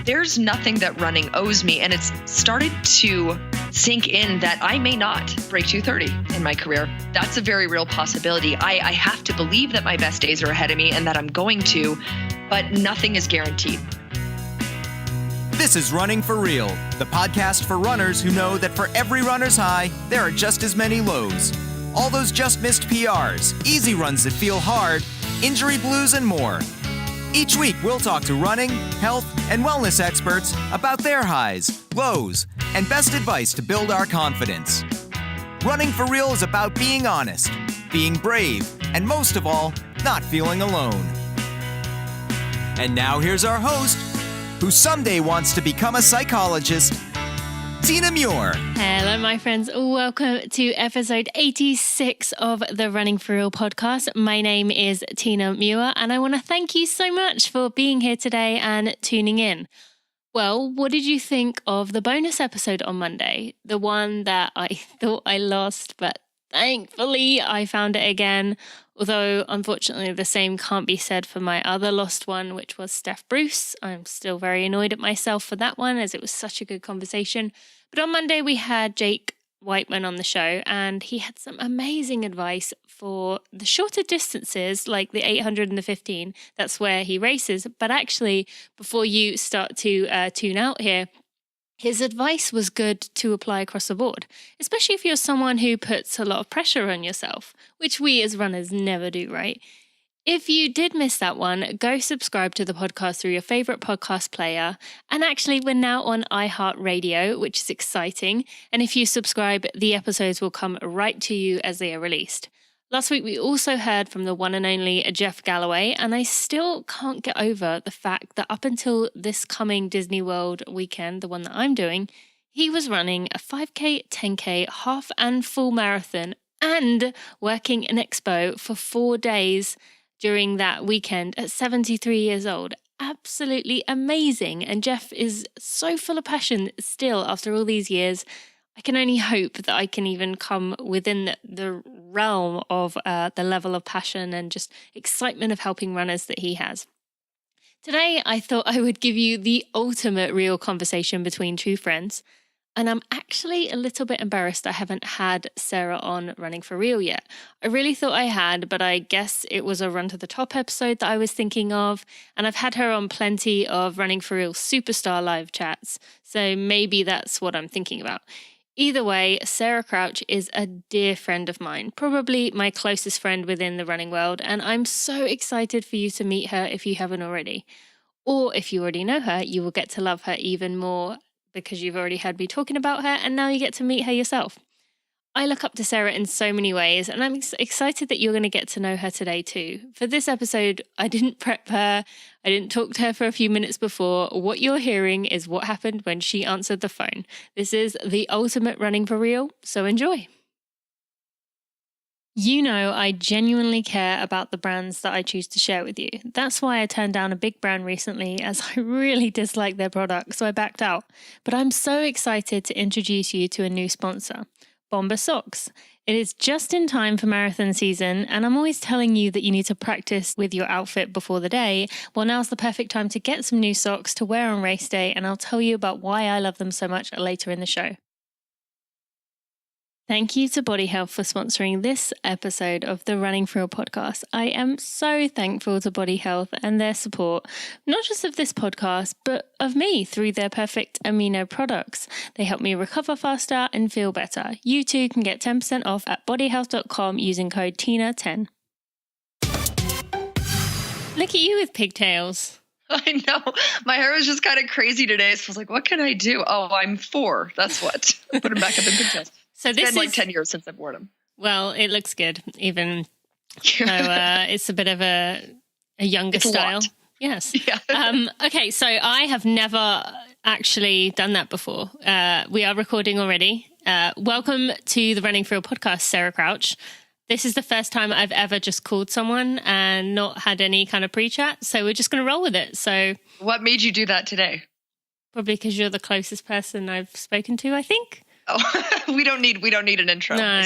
there's nothing that running owes me. And it's started to sink in that I may not break 2:30 in my career. That's a very real possibility. I have to believe that my best days are ahead of me and that I'm going to, but nothing is guaranteed. This is Running for Real, the podcast for runners who know that for every runner's high, there are just as many lows. All those just missed PRs, easy runs that feel hard, injury blues, and more. Each week, we'll talk to running, health, and wellness experts about their highs, lows, and best advice to build our confidence. Running for Real is about being honest, being brave, and most of all, not feeling alone. And now here's our host, who someday wants to become a psychologist, Tina Muir. Hello, my friends. Welcome to episode 86 of the Running for Real podcast. My name is Tina Muir, and I want to thank you so much for being here today and tuning in. Well, what did you think of the bonus episode on Monday? The one that I thought I lost, but thankfully I found it again. Although, unfortunately, the same can't be said for my other lost one, which was Steph Bruce. I'm still very annoyed at myself for that one, as it was such a good conversation. But on Monday, we had Jake Whiteman on the show, and he had some amazing advice for the shorter distances, like the 800 and the 15. That's where he races. But actually, before you start to tune out here, his advice was good to apply across the board, especially if you're someone who puts a lot of pressure on yourself, which we as runners never do, right? If you did miss that one, go subscribe to the podcast through your favorite podcast player. And actually, we're now on iHeartRadio, which is exciting. And if you subscribe, the episodes will come right to you as they are released. Last week, we also heard from the one and only Jeff Galloway, and I still can't get over the fact that up until this coming Disney World weekend, the one that I'm doing, he was running a 5K, 10K, half and full marathon and working an expo for 4 days during that weekend at 73 years old. Absolutely amazing. And Jeff is so full of passion still after all these years. I can only hope that I can even come within the realm of the level of passion and just excitement of helping runners that he has. Today, I thought I would give you the ultimate real conversation between two friends. And I'm actually a little bit embarrassed I haven't had Sarah on Running for Real yet. I really thought I had, but I guess it was a Run to the Top episode that I was thinking of. And I've had her on plenty of Running for Real Superstar live chats. So maybe that's what I'm thinking about. Either way, Sarah Crouch is a dear friend of mine, probably my closest friend within the running world, and I'm so excited for you to meet her if you haven't already. Or if you already know her, you will get to love her even more because you've already heard me talking about her, and now you get to meet her yourself. I look up to Sarah in so many ways, and I'm excited that you're going to get to know her today too. For this episode, I didn't prep her. I didn't talk to her for a few minutes before. What you're hearing is what happened when she answered the phone. This is the ultimate Running for Real, so enjoy. You know, I genuinely care about the brands that I choose to share with you. That's why I turned down a big brand recently, as I really dislike their product, so I backed out. But I'm so excited to introduce you to a new sponsor. Bomber Socks. It is just in time for marathon season, and I'm always telling you that you need to practice with your outfit before the day. Well, now's the perfect time to get some new socks to wear on race day, and I'll tell you about why I love them so much later in the show. Thank you to Body Health for sponsoring this episode of the Running for Real podcast. I am so thankful to Body Health and their support, not just of this podcast, but of me through their perfect amino products. They help me recover faster and feel better. You too can get 10% off at bodyhealth.com using code TINA10. Look at you with pigtails. I know. My hair was just kind of crazy today. So I was like, what can I do? Oh, I'm 4. That's what. Put them back up in pigtails. So it's been like 10 years since I've worn them. Well, it looks good, even though it's a bit of a younger style. Yes. Yeah. Okay, so I have never actually done that before. We are recording already. Welcome to the Running for Real podcast, Sarah Crouch. This is the first time I've ever just called someone and not had any kind of pre-chat, so we're just going to roll with it. So, what made you do that today? Probably because you're the closest person I've spoken to, I think. Oh, we don't need an intro. No,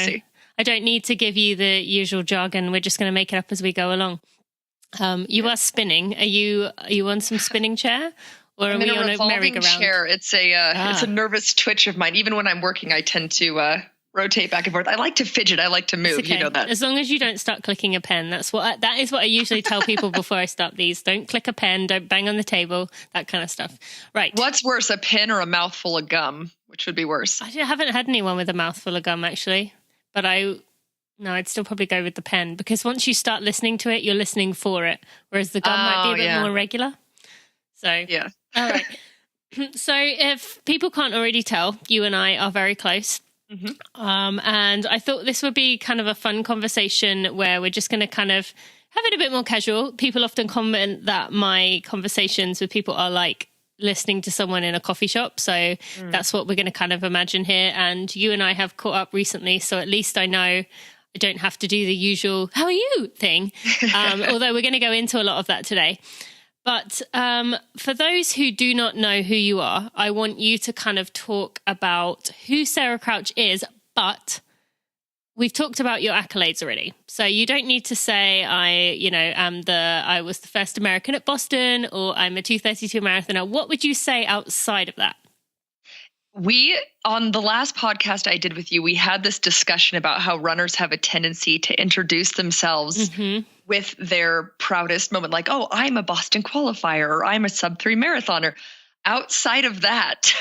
I don't need to give you the usual jargon. We're just going to make it up as we go along. You are spinning. Are you on some spinning chair, Or are I'm we in a on a revolving merry-go-round? chair. It's a nervous twitch of mine. Even when I'm working, I tend to rotate back and forth. I like to fidget. I like to move. Okay. You know that. As long as you don't start clicking a pen. That is what I usually tell people before I start these. Don't click a pen. Don't bang on the table. That kind of stuff. Right. What's worse, a pen or a mouthful of gum? Which would be worse? I haven't had anyone with a mouthful of gum, actually. But I'd still probably go with the pen, because once you start listening to it, you're listening for it. Whereas the gum might be a bit more regular. So, yeah. All right. So if people can't already tell, you and I are very close. Mm-hmm. And I thought this would be kind of a fun conversation where we're just going to kind of have it a bit more casual. People often comment that my conversations with people are like listening to someone in a coffee shop. So that's what we're going to kind of imagine here. And you and I have caught up recently, so at least I know I don't have to do the usual, how are you thing? Although we're going to go into a lot of that today. But for those who do not know who you are, I want you to kind of talk about who Sarah Crouch is, but we've talked about your accolades already. So you don't need to say I was the first American at Boston, or I'm a 2:32 marathoner. What would you say outside of that? On the last podcast I did with you, we had this discussion about how runners have a tendency to introduce themselves with their proudest moment, like, oh, I'm a Boston qualifier, or I'm a sub-3 marathoner. Outside of that,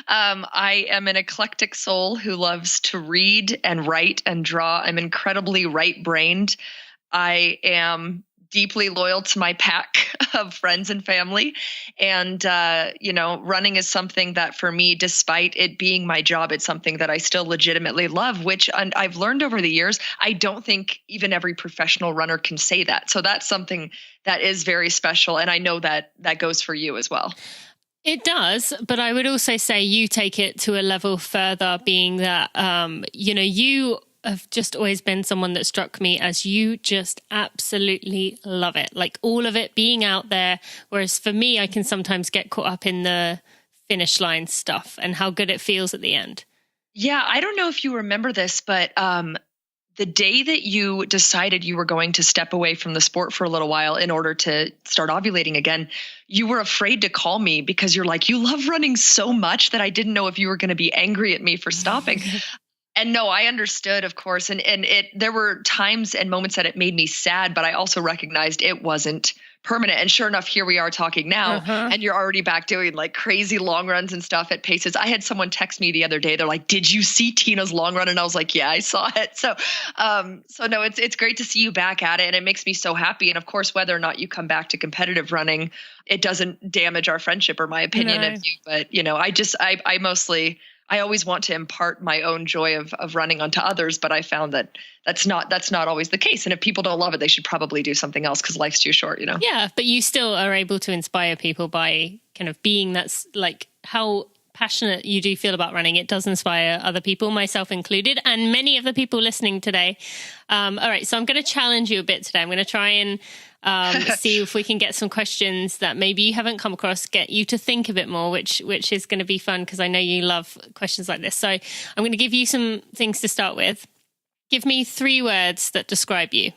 I am an eclectic soul who loves to read and write and draw. I'm incredibly right-brained. I am deeply loyal to my pack of friends and family. And, running is something that for me, despite it being my job, it's something that I still legitimately love, which I've learned over the years. I don't think even every professional runner can say that. So that's something that is very special. And I know that goes for you as well. It does, but I would also say you take it to a level further, being that, you have just always been someone that struck me as you just absolutely love it. Like all of it being out there. Whereas for me, I can sometimes get caught up in the finish line stuff and how good it feels at the end. Yeah. I don't know if you remember this, but the day that you decided you were going to step away from the sport for a little while in order to start ovulating again, you were afraid to call me because you're like, you love running so much that I didn't know if you were going to be angry at me for stopping. And no, I understood, of course. And there were times and moments that it made me sad, but I also recognized it wasn't permanent. And sure enough, here we are talking now, and you're already back doing like crazy long runs and stuff at paces. I had someone text me the other day. They're like, did you see Tina's long run? And I was like, yeah, I saw it. So no, it's great to see you back at it. And it makes me so happy. And of course, whether or not you come back to competitive running, it doesn't damage our friendship or my opinion of you. But, I always want to impart my own joy of running onto others, but I found that that's not always the case. And if people don't love it, they should probably do something else because life's too short, you know? Yeah, but you still are able to inspire people by kind of being that's like how passionate you do feel about running. It does inspire other people, myself included, and many of the people listening today. All right, so I'm going to challenge you a bit today. I'm going to try and see if we can get some questions that maybe you haven't come across, get you to think a bit more, which is going to be fun because I know you love questions like this. So I'm going to give you some things to start with. Give me 3 words that describe you.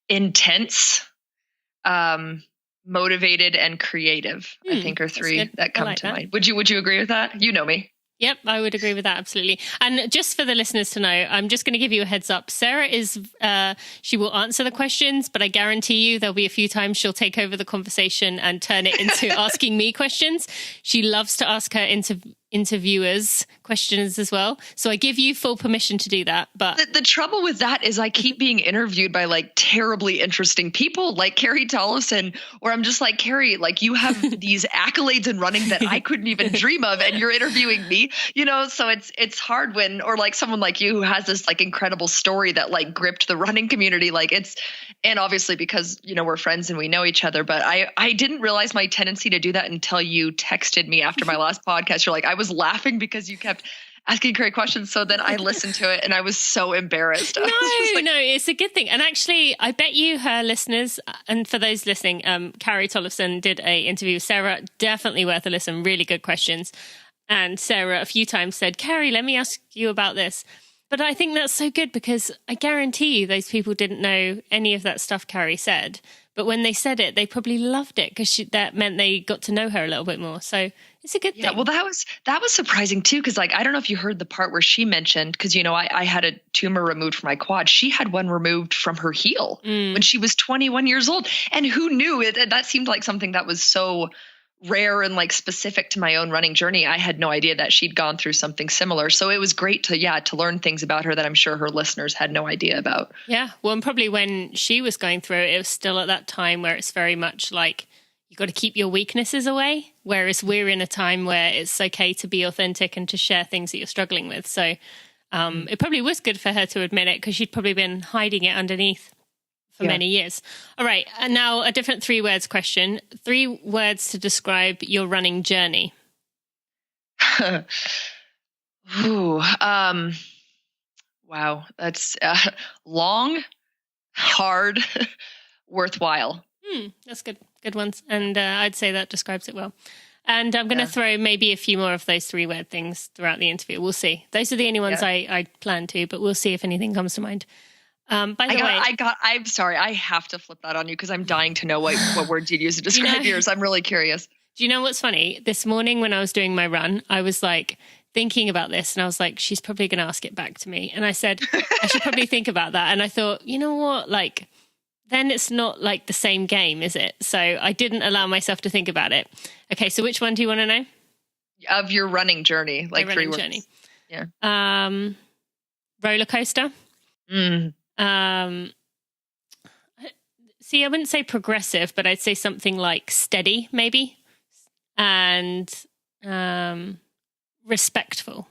Intense, motivated, and creative, I think are 3 that come to mind. Would you agree with that? You know me. Yep, I would agree with that, absolutely. And just for the listeners to know, I'm just going to give you a heads up. Sarah she will answer the questions, but I guarantee you there'll be a few times she'll take over the conversation and turn it into asking me questions. She loves to ask her interviewers questions as well. So I give you full permission to do that. But the trouble with that is I keep being interviewed by like terribly interesting people like Carrie Tollefson, or I'm just like, Carrie, like you have these accolades in running that I couldn't even dream of, and you're interviewing me, so it's hard when, or like someone like you who has this like incredible story that like gripped the running community. And obviously because, we're friends and we know each other, but I didn't realize my tendency to do that until you texted me after my last podcast. You're like, I was laughing because you kept asking great questions. So then I listened to it and I was so embarrassed. No, it's a good thing. And actually, I bet you her listeners, and for those listening, Carrie Tollefson did a interview with Sarah, definitely worth a listen, really good questions. And Sarah a few times said, Carrie, let me ask you about this. But I think that's so good because I guarantee you those people didn't know any of that stuff Carrie said. But when they said it, they probably loved it because that meant they got to know her a little bit more. So it's a good thing. Yeah, well, that was surprising too, because like I don't know if you heard the part where she mentioned, because I had a tumor removed from my quad. She had one removed from her heel when she was 21 years old, and who knew it? That seemed like something that was so rare and like specific to my own running journey. I had no idea that she'd gone through something similar. So it was great to learn things about her that I'm sure her listeners had no idea about. Yeah. Well, and probably when she was going through it, it was still at that time where it's very much like you got to keep your weaknesses away. Whereas we're in a time where it's okay to be authentic and to share things that you're struggling with. So it probably was good for her to admit it because she'd probably been hiding it underneath for many years. All right. And now a different 3 words question. 3 words to describe your running journey. Ooh, wow. That's long, hard, worthwhile. That's good. Good ones. And I'd say that describes it well. And I'm going to throw maybe a few more of those 3-word things throughout the interview. We'll see. Those are the only ones I plan to, but we'll see if anything comes to mind. By the way, I'm sorry. I have to flip that on you because I'm dying to know what words you'd use to describe yours. I'm really curious. Do you know what's funny? This morning when I was doing my run, I was like thinking about this and I was like, she's probably going to ask it back to me. And I said, I should probably think about that. And I thought, you know what? Like, then it's not like the same game, is it? So I didn't allow myself to think about it. Okay. So which one do you want to know? Of your running journey, like my 3 running words. Journey. Yeah. Roller coaster. See, I wouldn't say progressive, but I'd say something like steady, maybe, and respectful.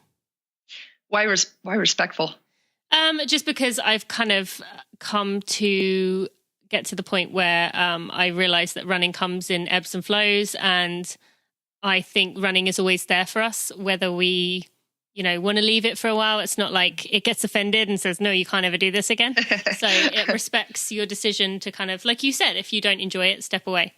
Why respectful? Just because I've kind of come to get to the point where I realize that running comes in ebbs and flows, and I think running is always there for us, whether we want to leave it for a while. It's not like it gets offended and says, no, you can't ever do this again. So it respects your decision to kind of, like you said, if you don't enjoy it, step away.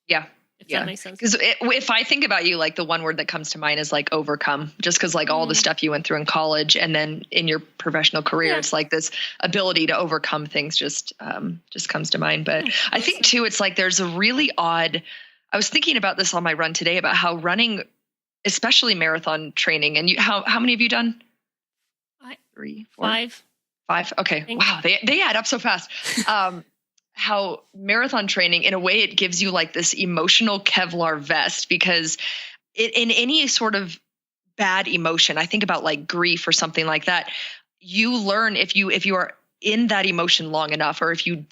Yeah. If that makes sense. Because if I think about you, like the one word that comes to mind is like overcome, just because like all the stuff you went through in college and then in your professional career, it's like this ability to overcome things just comes to mind. But I think too, it's like there's a really odd, I was thinking about this on my run today about how running, especially marathon training. And how many have you done? 3, 4, 5. Okay. Wow. They add up so fast. How marathon training, in a way, it gives you like this emotional Kevlar vest, because in any sort of bad emotion, I think about like grief or something like that, you learn if you are in that emotion long enough, or if you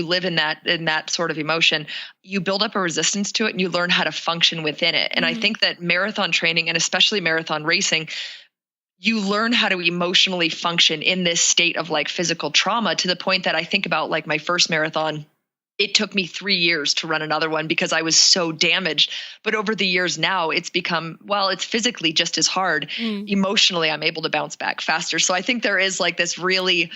live in that sort of emotion, you build up a resistance to it and you learn how to function within it. And I think that marathon training, and especially marathon racing, you learn how to emotionally function in this state of like physical trauma, to the point that I think about like my first marathon, it took me 3 years to run another one because I was so damaged. But over the years now, it's become, it's physically just as hard. Emotionally, I'm able to bounce back faster. So I think there is like this really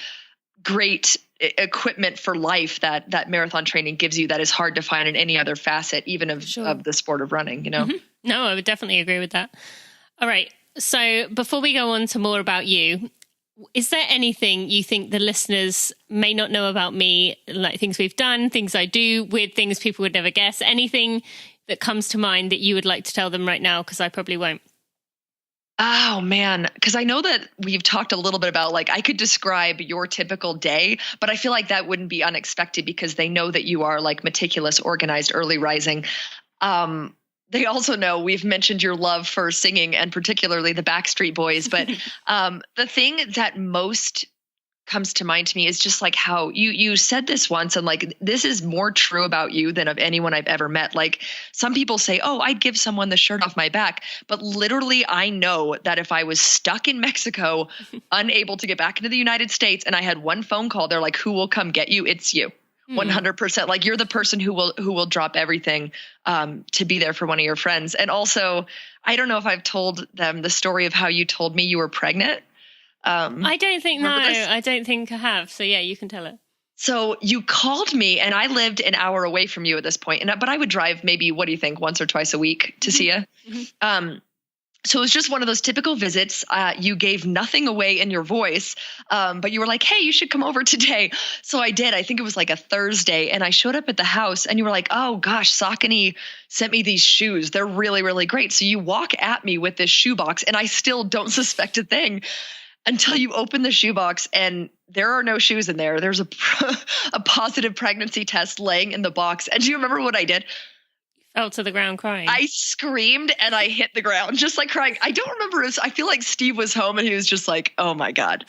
great equipment for life that marathon training gives you that is hard to find in any other facet, even of the sport of running, No, I would definitely agree with that. All right. So before we go on to more about you, is there anything you think the listeners may not know about me, like things we've done, things I do, weird things people would never guess, anything that comes to mind that you would like to tell them right now? Because I probably won't. Oh, man. Because I know that we've talked a little bit about, like, I could describe your typical day, but I feel like that wouldn't be unexpected because they know that you are like meticulous, organized, early rising. They also know we've mentioned your love for singing, and particularly the Backstreet Boys. But the thing that most comes to mind to me is just like how you said this once, and like this is more true about you than of anyone I've ever met. Like some people say, oh, I'd give someone the shirt off my back. But literally, I know that if I was stuck in Mexico, unable to get back into the United States, and I had one phone call, they're like, who will come get you? It's you. 100%. Like you're the person who will drop everything to be there for one of your friends. And also, I don't know if I've told them the story of how you told me you were pregnant. I don't think this? I don't think I have. So yeah, you can tell it. So you called me, and I lived an hour away from you at this point, but I would drive maybe, what do you think, once or twice a week to see you. So it was just one of those typical visits. You gave nothing away in your voice, but you were like, hey, you should come over today. So I did. I think it was like a Thursday. And I showed up at the house and you were like, oh gosh, Saucony sent me these shoes. They're really, really great. So you walk at me with this shoebox and I still don't suspect a thing until you open the shoebox and there are no shoes in there. There's a positive pregnancy test laying in the box. And do you remember what I did? Fell to the ground crying. I screamed and I hit the ground, just like crying. I don't remember. I feel like Steve was home and he was just like, oh my God.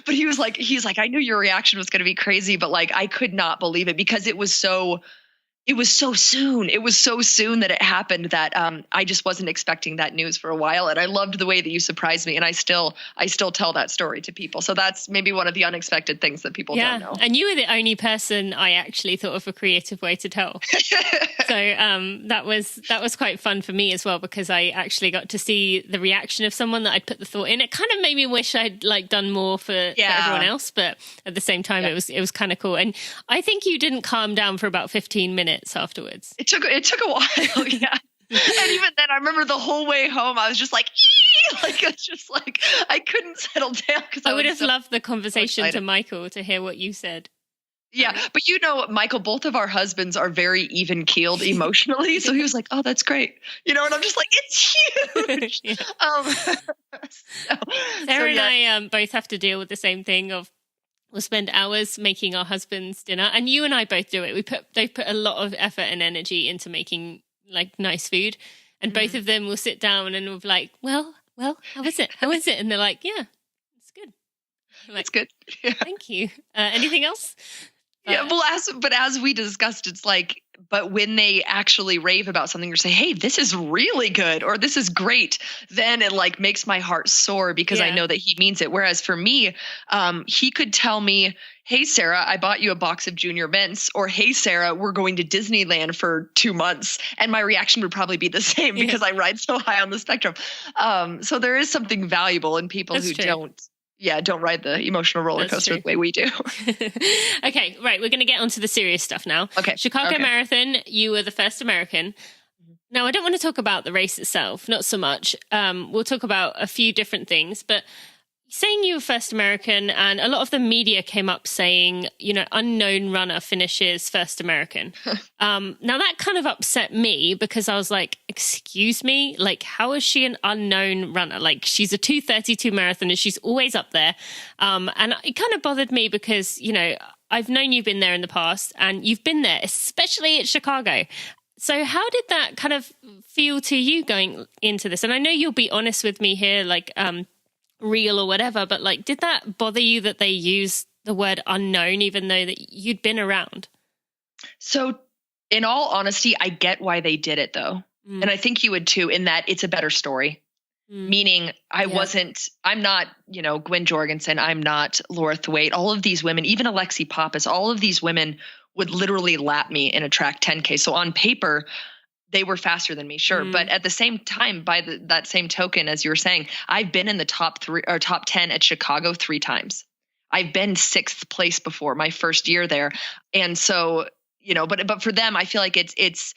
But he's like, I knew your reaction was going to be crazy, but like, I could not believe it because it was so soon. It was so soon that it happened that I just wasn't expecting that news for a while. And I loved the way that you surprised me. And I still tell that story to people. So that's maybe one of the unexpected things that people don't know. And you were the only person I actually thought of a creative way to tell. So that was quite fun for me as well, because I actually got to see the reaction of someone that I'd put the thought in. It kind of made me wish I'd like done more for everyone else. But at the same time, it was kind of cool. And I think you didn't calm down for about 15 minutes afterwards. It took a while, yeah. And even then, I remember the whole way home, I was just like, like it's just like I couldn't settle down because I would have loved the conversation to Michael to hear what you said. Yeah, but Michael, both of our husbands are very even keeled emotionally, so he was like, "Oh, that's great," and I'm just like, "It's huge." Sarah and I both have to deal with the same thing of. We'll spend hours making our husbands dinner, and you and I both do it. They've put a lot of effort and energy into making like nice food, and both of them will sit down and we'll be like, well, how is it? How is it? And they're like, yeah, it's good. Like, it's good. Yeah. Thank you. Anything else? Yeah, well, as we discussed, it's like, but when they actually rave about something or say, hey, this is really good, or this is great, then it like makes my heart soar because I know that he means it. Whereas for me, he could tell me, hey, Sarah, I bought you a box of Junior Mints, or hey, Sarah, we're going to Disneyland for 2 months. And my reaction would probably be the same because I ride so high on the spectrum. So there is something valuable in people who don't ride the emotional roller coaster the way we do. Okay, right. We're going to get onto the serious stuff now. Okay. Chicago Marathon, you were the first American. Now, I don't want to talk about the race itself, not so much. We'll talk about a few different things, but saying you were first American, and a lot of the media came up saying, unknown runner finishes first American. Now that kind of upset me because I was like, excuse me, like, how is she an unknown runner? Like, she's a 2:32 marathon and she's always up there. And it kind of bothered me because, I've known you've been there in the past and you've been there, especially at Chicago. So how did that kind of feel to you going into this? And I know you'll be honest with me here, like, real or whatever, but like, did that bother you that they used the word unknown, even though that you'd been around? So in all honesty, I get why they did it though. And I think you would too, in that it's a better story. Meaning I'm not, Gwen Jorgensen, I'm not Laura Thwaite, all of these women, even Alexi Pappas, all of these women would literally lap me in a track 10K. So on paper, they were faster than me, sure. But at the same time, by that same token, as you were saying, I've been in the top 10 at Chicago 3 times. I've been 6th place before my first year there. And so, but for them, I feel like it's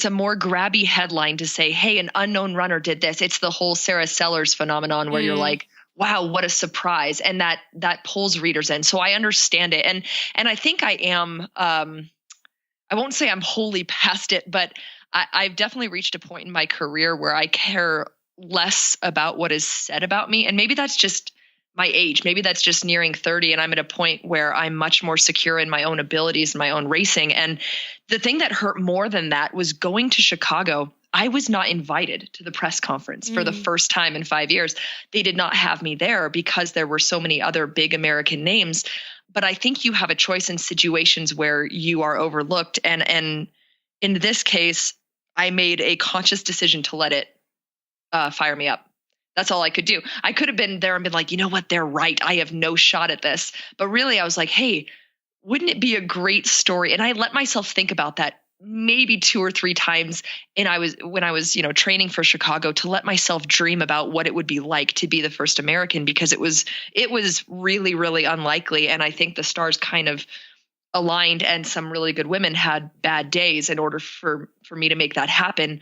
a more grabby headline to say, hey, an unknown runner did this. It's the whole Sarah Sellers phenomenon where you're like, wow, what a surprise. And that pulls readers in. So I understand it. And I think I am, I won't say I'm wholly past it, but I've definitely reached a point in my career where I care less about what is said about me. And maybe that's just my age. Maybe that's just nearing 30. And I'm at a point where I'm much more secure in my own abilities and my own racing. And the thing that hurt more than that was going to Chicago. I was not invited to the press conference for the first time in 5 years. They did not have me there because there were so many other big American names. But I think you have a choice in situations where you are overlooked. And in this case, I made a conscious decision to let it fire me up. That's all I could do. I could have been there and been like, you know what, they're right. I have no shot at this. But really, I was like, hey, wouldn't it be a great story? And I let myself think about that maybe 2 or 3 times. And when I was, training for Chicago, to let myself dream about what it would be like to be the first American, because it was really, really unlikely. And I think the stars kind of aligned, and some really good women had bad days in order for me to make that happen.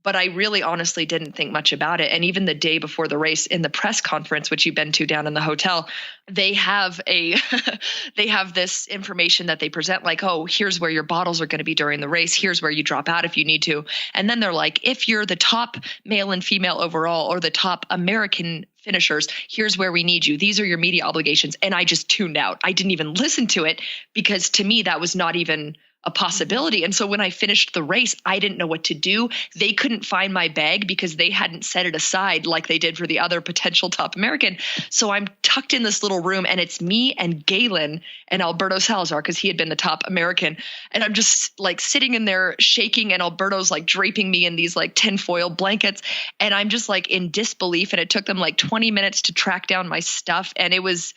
but I really honestly didn't think much about it. And even the day before the race in the press conference, which you've been to down in the hotel, they have they have this information that they present like, oh, here's where your bottles are going to be during the race. Here's where you drop out if you need to. And then they're like, if you're the top male and female overall or the top American finishers, here's where we need you. These are your media obligations. And I just tuned out. I didn't even listen to it because to me, that was not even a possibility. And so when I finished the race, I didn't know what to do. They couldn't find my bag because they hadn't set it aside like they did for the other potential top American. So I'm tucked in this little room and it's me and Galen and Alberto Salazar because he had been the top American. And I'm just like sitting in there shaking and Alberto's like draping me in these like tinfoil blankets. And I'm just like in disbelief. And it took them like 20 minutes to track down my stuff. And it was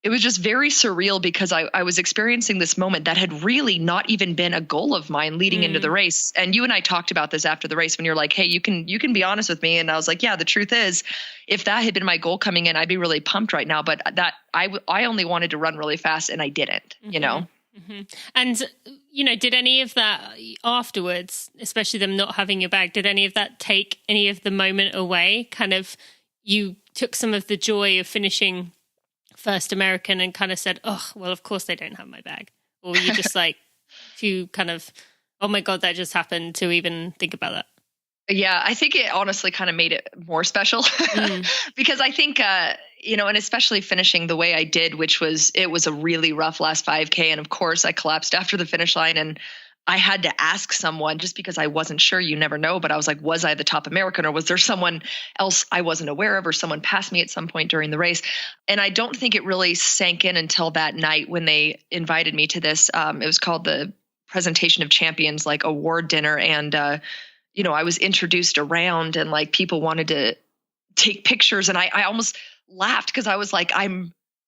just very surreal because I was experiencing this moment that had really not even been a goal of mine leading into the race. And you and I talked about this after the race when you're like, hey, you can be honest with me. And I was like, yeah, the truth is, if that had been my goal coming in, I'd be really pumped right now. But that I only wanted to run really fast and I didn't, you know? Mm-hmm. And, you know, did any of that afterwards, especially them not having your bag, did any of that take any of the moment away? Kind of, you took some of the joy of finishing first American and kind of said, oh, well, of course they don't have my bag. Or you just like to kind of, oh my God, that just happened to even think about that. Yeah, I think it honestly kind of made it more special because I think, you know, and especially finishing the way I did, it was a really rough last 5K. And of course I collapsed after the finish line and I had to ask someone just because I wasn't sure, you never know, but I was like, was I the top American or was there someone else I wasn't aware of or someone passed me at some point during the race? And I don't think it really sank in until that night when they invited me to this. It was called the Presentation of Champions, like award dinner. And, you know, I was introduced around and like people wanted to take pictures. And I almost laughed because I was like,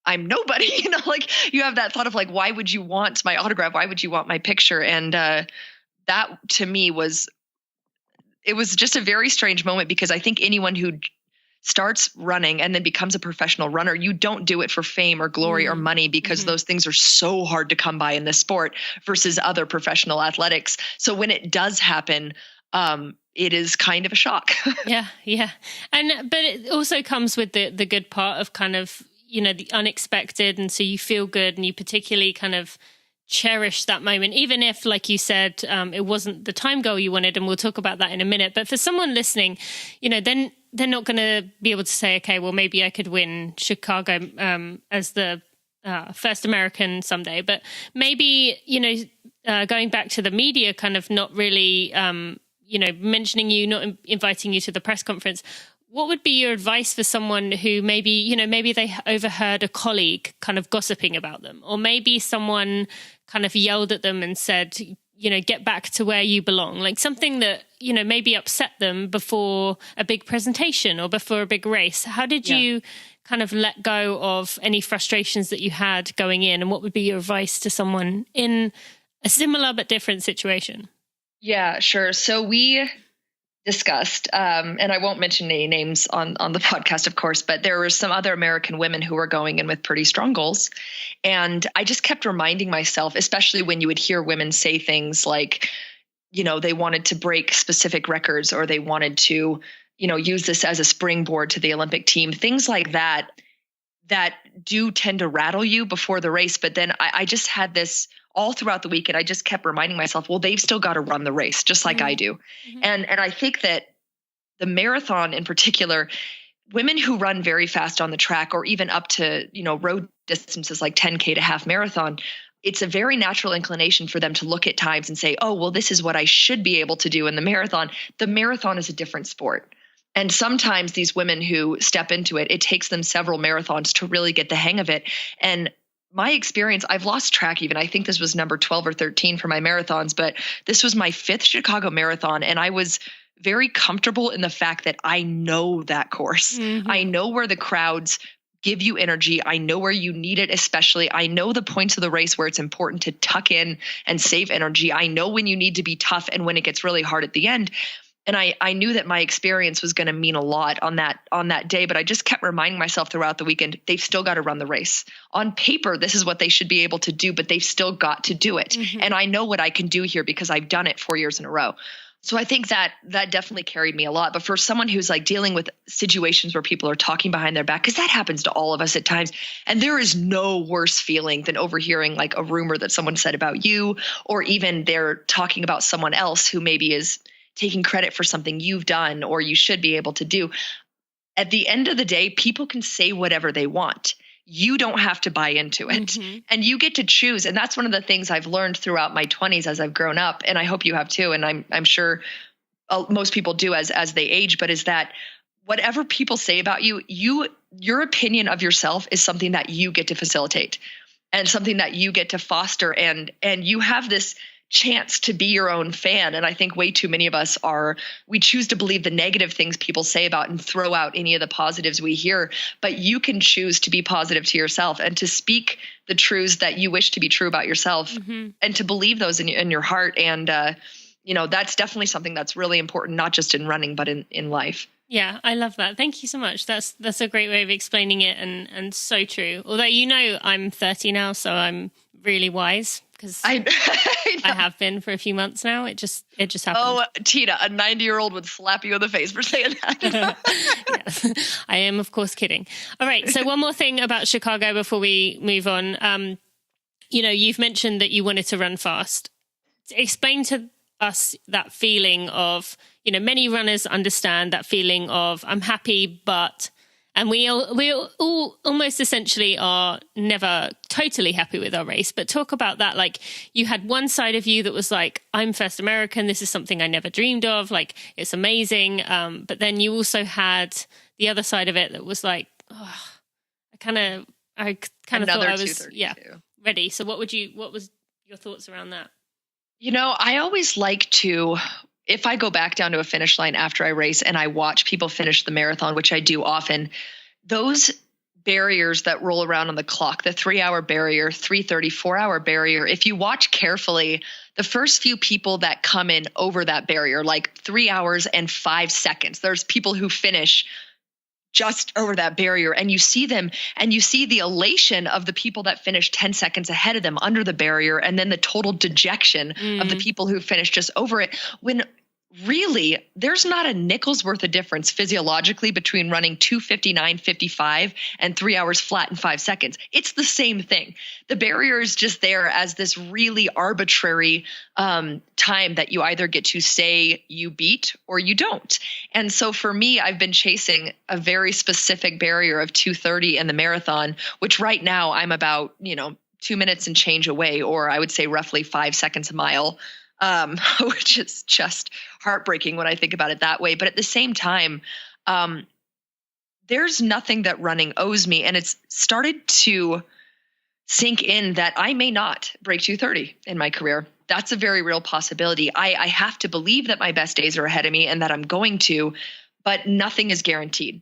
I'm nobody, you know, like you have that thought of like, why would you want my autograph? Why would you want my picture? And that to me it was just a very strange moment because I think anyone who starts running and then becomes a professional runner, you don't do it for fame or glory or money because those things are so hard to come by in this sport versus other professional athletics. So when it does happen, it is kind of a shock. Yeah. But it also comes with the good part of kind of, you know, the unexpected. And so you feel good and you particularly kind of cherish that moment, even if, like you said, it wasn't the time goal you wanted. And we'll talk about that in a minute. But for someone listening, you know, then they're not going to be able to say, okay, well, maybe I could win Chicago as the first American someday. But maybe, you know, going back to the media kind of not really, you know, mentioning you, not inviting you to the press conference. What would be your advice for someone who maybe they overheard a colleague kind of gossiping about them, or maybe someone kind of yelled at them and said, you know, get back to where you belong, like something that, you know, maybe upset them before a big presentation or before a big race? How did you kind of let go of any frustrations that you had going in? And what would be your advice to someone in a similar but different situation? Yeah, sure. So we discussed, and I won't mention any names on the podcast, of course, but there were some other American women who were going in with pretty strong goals. And I just kept reminding myself, especially when you would hear women say things like, you know, they wanted to break specific records or they wanted to, you know, use this as a springboard to the Olympic team, things like that do tend to rattle you before the race. But then I just had this all throughout the weekend. I just kept reminding myself, well, they've still got to run the race just like I do. And I think that the marathon in particular, women who run very fast on the track or even up to, you know, road distances like 10K to half marathon, it's a very natural inclination for them to look at times and say, oh, well, this is what I should be able to do in the marathon. The marathon is a different sport. And sometimes these women who step into it, it takes them several marathons to really get the hang of it. And my experience, I've lost track even. I think this was number 12 or 13 for my marathons, but this was my 5th Chicago marathon. And I was very comfortable in the fact that I know that course. I know where the crowds give you energy. I know where you need it, especially. I know the points of the race where it's important to tuck in and save energy. I know when you need to be tough and when it gets really hard at the end. And I knew that my experience was going to mean a lot on that day, but I just kept reminding myself throughout the weekend, they've still got to run the race. On paper, this is what they should be able to do, but they've still got to do it. And I know what I can do here because I've done it 4 years in a row. So I think that definitely carried me a lot. But for someone who's like dealing with situations where people are talking behind their back, because that happens to all of us at times. And there is no worse feeling than overhearing like a rumor that someone said about you, or even they're talking about someone else who maybe is taking credit for something you've done or you should be able to do. At the end of the day, people can say whatever they want. You don't have to buy into it, and you get to choose. And that's one of the things I've learned throughout my 20s as I've grown up. And I hope you have too. And I'm sure most people do as they age, but is that whatever people say about you, your opinion of yourself is something that you get to facilitate and something that you get to foster. And you have this chance to be your own fan. And I think way too many of us we choose to believe the negative things people say about and throw out any of the positives we hear. But you can choose to be positive to yourself and to speak the truths that you wish to be true about yourself and to believe those in your heart. And, that's definitely something that's really important, not just in running, but in life. Yeah, I love that. Thank you so much. That's a great way of explaining it and so true. Although, I'm 30 now, so I'm really wise because I have been for a few months now. It just happened. Oh, Tina, a 90-year-old would slap you in the face for saying that. Yes, I am, of course, kidding. All right. So one more thing about Chicago before we move on. You've mentioned that you wanted to run fast. Explain to us that feeling of, many runners understand that feeling of I'm happy, and we all almost essentially are never totally happy with our race. But talk about that. Like you had one side of you that was like, I'm first American. This is something I never dreamed of. Like it's amazing. But then you also had the other side of it that was like, oh, I kind of thought I was ready. So what was your thoughts around that? I always like to, if I go back down to a finish line after I race and I watch people finish the marathon, which I do often, those barriers that roll around on the clock, the 3-hour barrier, 3:30, 4-hour barrier, if you watch carefully, the first few people that come in over that barrier, like 3 hours and 5 seconds, there's people who finish just over that barrier, and you see them and you see the elation of the people that finish 10 seconds ahead of them under the barrier, and then the total dejection of the people who finish just over it, when really there's not a nickel's worth of difference physiologically between running 2:59:55 and 3 hours flat in 5 seconds. It's the same thing. The barrier is just there as this really arbitrary time that you either get to say you beat or you don't. And so for me, I've been chasing a very specific barrier of 2:30 in the marathon, which right now I'm about 2 minutes and change away, or I would say roughly 5 seconds a mile. Which is just heartbreaking when I think about it that way. But at the same time, there's nothing that running owes me. And it's started to sink in that I may not break 2:30 in my career. That's a very real possibility. I have to believe that my best days are ahead of me and that I'm going to, but nothing is guaranteed.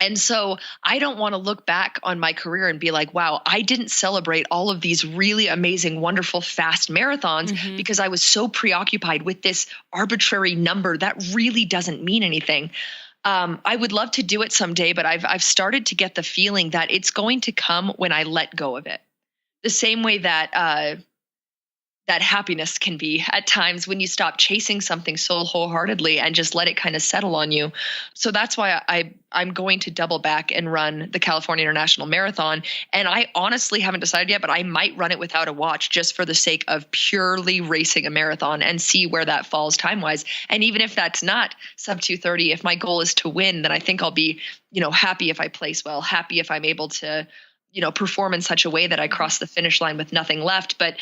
And so I don't want to look back on my career and be like, wow, I didn't celebrate all of these really amazing, wonderful, fast marathons because I was so preoccupied with this arbitrary number that really doesn't mean anything. I would love to do it someday, but I've started to get the feeling that it's going to come when I let go of it. The same way that that happiness can be at times when you stop chasing something so wholeheartedly and just let it kind of settle on you. So that's why I'm going to double back and run the California International Marathon. And I honestly haven't decided yet, but I might run it without a watch just for the sake of purely racing a marathon and see where that falls time-wise. And even if that's not sub 2:30, if my goal is to win, then I think I'll be, happy if I place well, happy if I'm able to, perform in such a way that I cross the finish line with nothing left. But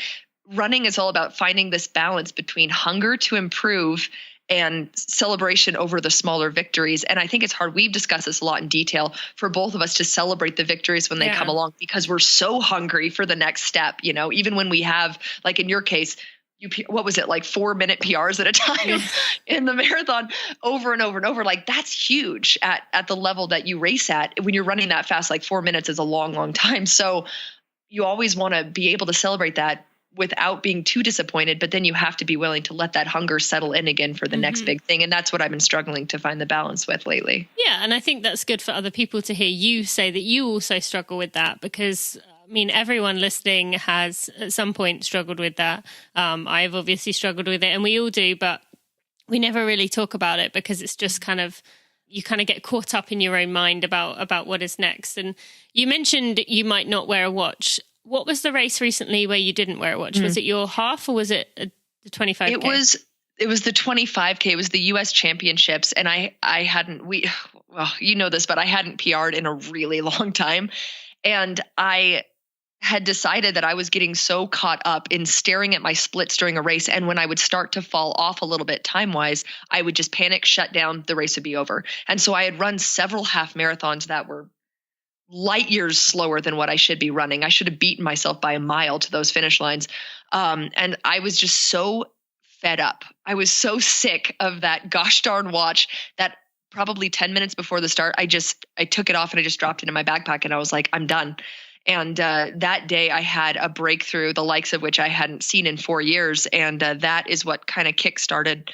running is all about finding this balance between hunger to improve and celebration over the smaller victories. And I think it's hard. We've discussed this a lot in detail for both of us to celebrate the victories when they come along, because we're so hungry for the next step. Even when we have, like in your case, what was it, like 4-minute PRs at a time in the marathon over and over and over. Like that's huge at the level that you race at. When you're running that fast, like 4 minutes is a long, long time. So you always want to be able to celebrate that without being too disappointed, but then you have to be willing to let that hunger settle in again for the next big thing. And that's what I've been struggling to find the balance with lately. Yeah. And I think that's good for other people to hear you say that you also struggle with that, because everyone listening has at some point struggled with that. I've obviously struggled with it, and we all do, but we never really talk about it because it's just kind of, you kind of get caught up in your own mind about what is next. And you mentioned you might not wear a watch. What was the race recently where you didn't wear a watch? Was it your half or was it the 25K? It was the 25K. It was the US championships. And I hadn't, well, you know this, but I hadn't PR'd in a really long time. And I had decided that I was getting so caught up in staring at my splits during a race. And when I would start to fall off a little bit time-wise, I would just panic, shut down, the race would be over. And so I had run several half marathons that were light years slower than what I should be running. I should have beaten myself by a mile to those finish lines. And I was just so fed up. I was so sick of that gosh darn watch that probably 10 minutes before the start, I took it off and I just dropped it in my backpack and I was like, I'm done. And that day I had a breakthrough, the likes of which I hadn't seen in 4 years. And that is what kind of kickstarted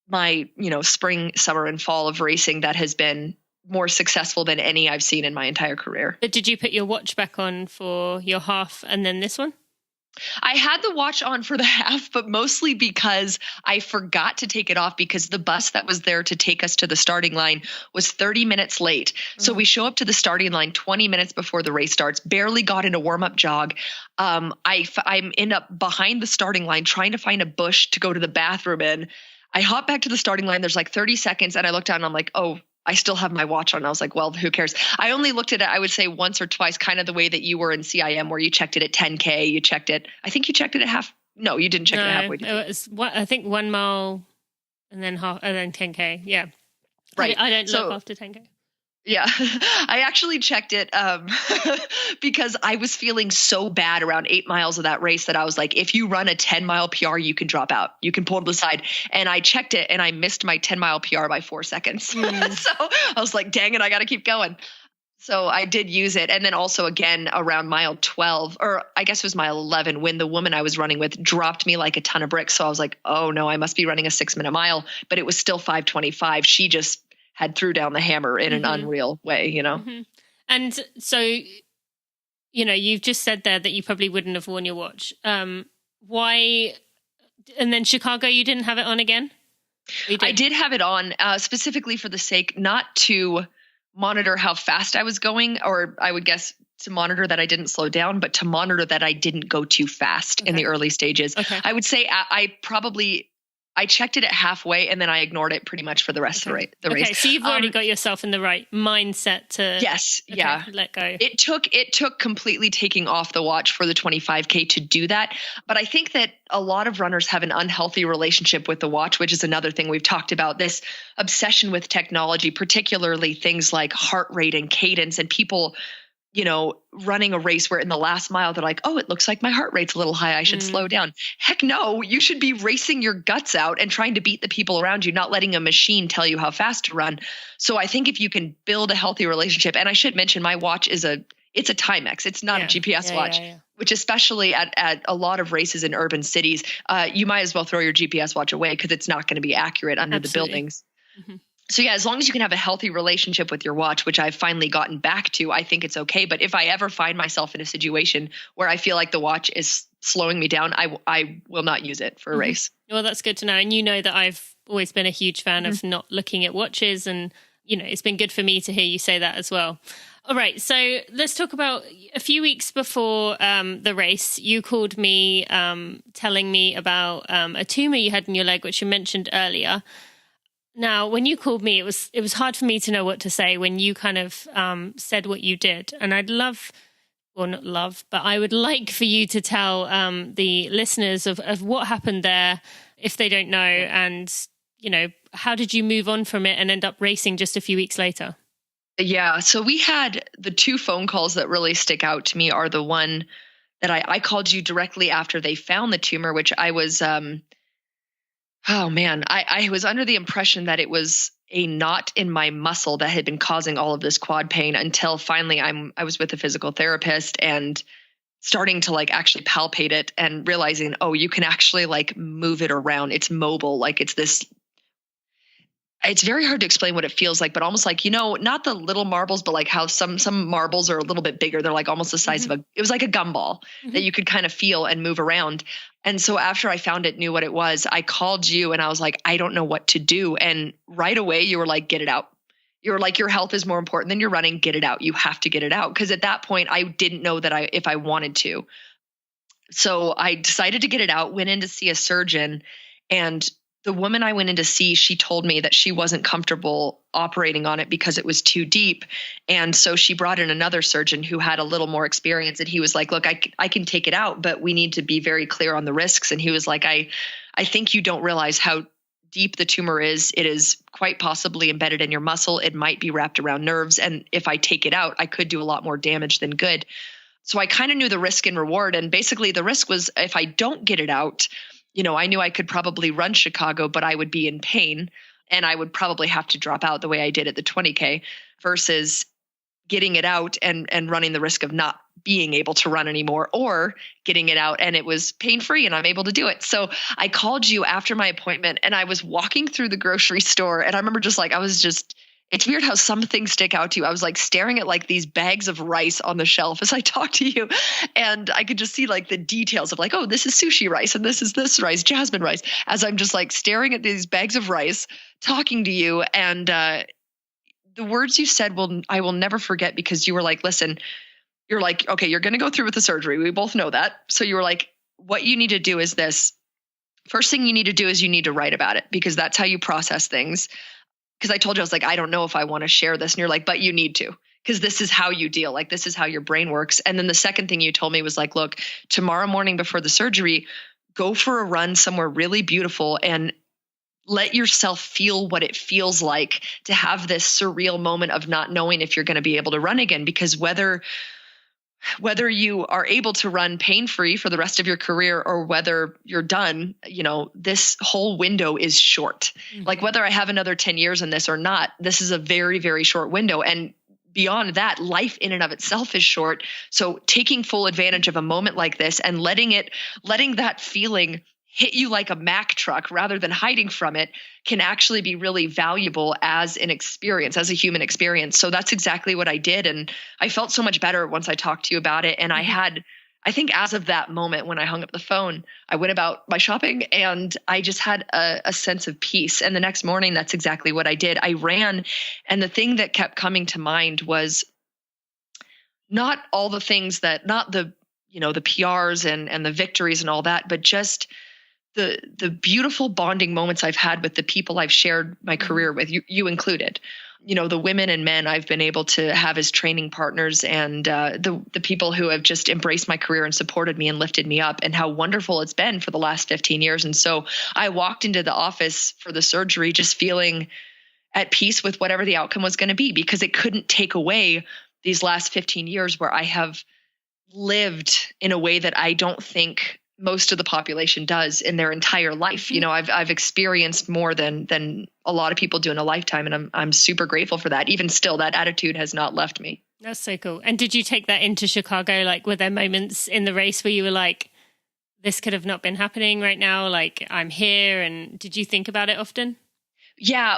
my, spring, summer, and fall of racing that has been more successful than any I've seen in my entire career. But did you put your watch back on for your half and then this one? I had the watch on for the half, but mostly because I forgot to take it off because the bus that was there to take us to the starting line was 30 minutes late. Mm-hmm. So we show up to the starting line 20 minutes before the race starts, barely got in a warm-up jog. I end up behind the starting line trying to find a bush to go to the bathroom in. I hop back to the starting line. There's like 30 seconds and I look down and I'm like, oh, I still have my watch on. I was like, well, who cares? I only looked at it, I would say once or twice, kind of the way that you were in CIM where you checked it at 10K, you checked it. I think you checked it at half. No, you didn't check it at halfway. It was I think 1 mile and then half and then 10K. Yeah. Right. I don't look after 10K. Yeah, I actually checked it because I was feeling so bad around 8 miles of that race that I was like, if you run a 10-mile PR, you can drop out. You can pull to the side. And I checked it and I missed my 10-mile PR by 4 seconds. So I was like, dang it, I got to keep going. So I did use it. And then also again, around mile 12, or I guess it was mile 11, when the woman I was running with dropped me like a ton of bricks. So I was like, oh no, I must be running a 6-minute mile, but it was still 5:25. She just had threw down the hammer in an unreal way, Mm-hmm. And so, you've just said there that you probably wouldn't have worn your watch. Why? And then Chicago, you didn't have it on again? I did have it on specifically for the sake, not to monitor how fast I was going, or I would guess to monitor that I didn't slow down, but to monitor that I didn't go too fast in the early stages. Okay. I would say I checked it at halfway and then I ignored it pretty much for the rest of the race. Okay, so you've already got yourself in the right mindset to let go. It took completely taking off the watch for the 25K to do that. But I think that a lot of runners have an unhealthy relationship with the watch, which is another thing we've talked about, this obsession with technology, particularly things like heart rate and cadence, and people running a race where in the last mile, they're like, oh, it looks like my heart rate's a little high. I should slow down. Heck no, you should be racing your guts out and trying to beat the people around you, not letting a machine tell you how fast to run. So I think if you can build a healthy relationship, and I should mention my watch it's a Timex. It's not a GPS watch, which especially at a lot of races in urban cities, you might as well throw your GPS watch away because it's not going to be accurate under the buildings. Mm-hmm. So yeah, as long as you can have a healthy relationship with your watch, which I've finally gotten back to, I think it's okay. But if I ever find myself in a situation where I feel like the watch is slowing me down, I will not use it for a race. Well, that's good to know. And that I've always been a huge fan of not looking at watches, and it's been good for me to hear you say that as well. All right, so let's talk about a few weeks before the race. You called me telling me about a tumor you had in your leg, which you mentioned earlier. Now, when you called me, it was hard for me to know what to say when you kind of said what you did. And I'd love, or not love, but I would like for you to tell the listeners of what happened there, if they don't know, and, how did you move on from it and end up racing just a few weeks later? Yeah, so we had the 2 phone calls that really stick out to me are the one that I called you directly after they found the tumor, which I was... oh man, I was under the impression that it was a knot in my muscle that had been causing all of this quad pain until finally I was with a physical therapist and starting to actually palpate it and realizing, oh, you can actually move it around. It's mobile. It's this, it's very hard to explain what it feels like, but almost like, not the little marbles, but like how some marbles are a little bit bigger. They're like almost the size of it was like a gumball that you could kind of feel and move around. And so after I knew what it was, I called you and I was like, I don't know what to do. And right away you were like, get it out. You were like, your health is more important than your running. Get it out. You have to get it out. Cause at that point I didn't know that if I wanted to. So I decided to get it out, went in to see a surgeon, and the woman I went in to see, she told me that she wasn't comfortable operating on it because it was too deep. And so she brought in another surgeon who had a little more experience. And he was like, look, I can take it out, but we need to be very clear on the risks. And he was like, I think you don't realize how deep the tumor is. It is quite possibly embedded in your muscle. It might be wrapped around nerves. And if I take it out, I could do a lot more damage than good. So I kind of knew the risk and reward. And basically the risk was if I don't get it out, I knew I could probably run Chicago, but I would be in pain and I would probably have to drop out the way I did at the 20K versus getting it out and running the risk of not being able to run anymore, or getting it out and it was pain-free and I'm able to do it. So I called you after my appointment and I was walking through the grocery store and I remember it's weird how some things stick out to you. I was like staring at like these bags of rice on the shelf as I talked to you. And I could just see like the details of like, oh, this is sushi rice and this is this rice, jasmine rice, as I'm just like staring at these bags of rice, talking to you. And the words you said I will never forget, because you were like, listen, you're like, okay, you're going to go through with the surgery. We both know that. So you were like, what you need to do is this. First thing you need to do is you need to write about it, because that's how you process things. Because I told you, I was like, I don't know if I want to share this. And you're like, but you need to, because this is how you deal. Like, this is how your brain works. And then the second thing you told me was like, look, tomorrow morning before the surgery, go for a run somewhere really beautiful and let yourself feel what it feels like to have this surreal moment of not knowing if you're going to be able to run again. Because whether you are able to run pain-free for the rest of your career or whether you're done, this whole window is short. Mm-hmm. Like whether I have another 10 years in this or not, this is a very, very short window. And beyond that, life in and of itself is short. So taking full advantage of a moment like this and letting that feeling hit you like a Mack truck rather than hiding from it can actually be really valuable as an experience, as a human experience. So that's exactly what I did. And I felt so much better once I talked to you about it. And I think as of that moment, when I hung up the phone, I went about my shopping and I just had a sense of peace. And the next morning, that's exactly what I did. I ran. And the thing that kept coming to mind was not all the things not the PRs and the victories and all that, but just the beautiful bonding moments I've had with the people I've shared my career with, you included, the women and men I've been able to have as training partners, and the people who have just embraced my career and supported me and lifted me up, and how wonderful it's been for the last 15 years. And so I walked into the office for the surgery just feeling at peace with whatever the outcome was going to be, because it couldn't take away these last 15 years where I have lived in a way that I don't think most of the population does in their entire life. Mm-hmm. I've experienced more than a lot of people do in a lifetime. And I'm super grateful for that. Even still, that attitude has not left me. That's so cool. And did you take that into Chicago? Like, were there moments in the race where you were like, this could have not been happening right now? Like, I'm here. And did you think about it often? Yeah.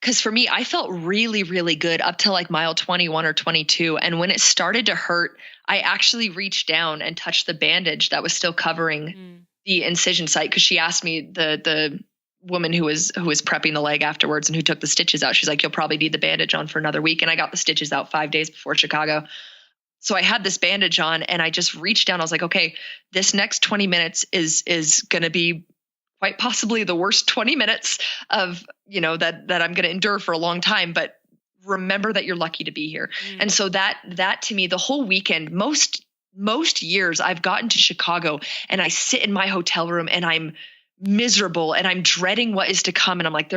Because for me, I felt really, really good up to like mile 21 or 22. And when it started to hurt, I actually reached down and touched the bandage that was still covering the incision site. Because she asked me, the woman who was prepping the leg afterwards and who took the stitches out, she's like, you'll probably need the bandage on for another week. And I got the stitches out 5 days before Chicago. So I had this bandage on and I just reached down. I was like, okay, this next 20 minutes is going to be quite possibly the worst 20 minutes of, that I'm going to endure for a long time. But remember that you're lucky to be here. Mm. And so that to me, the whole weekend, most years I've gotten to Chicago and I sit in my hotel room and I'm miserable and I'm dreading what is to come. And I'm like,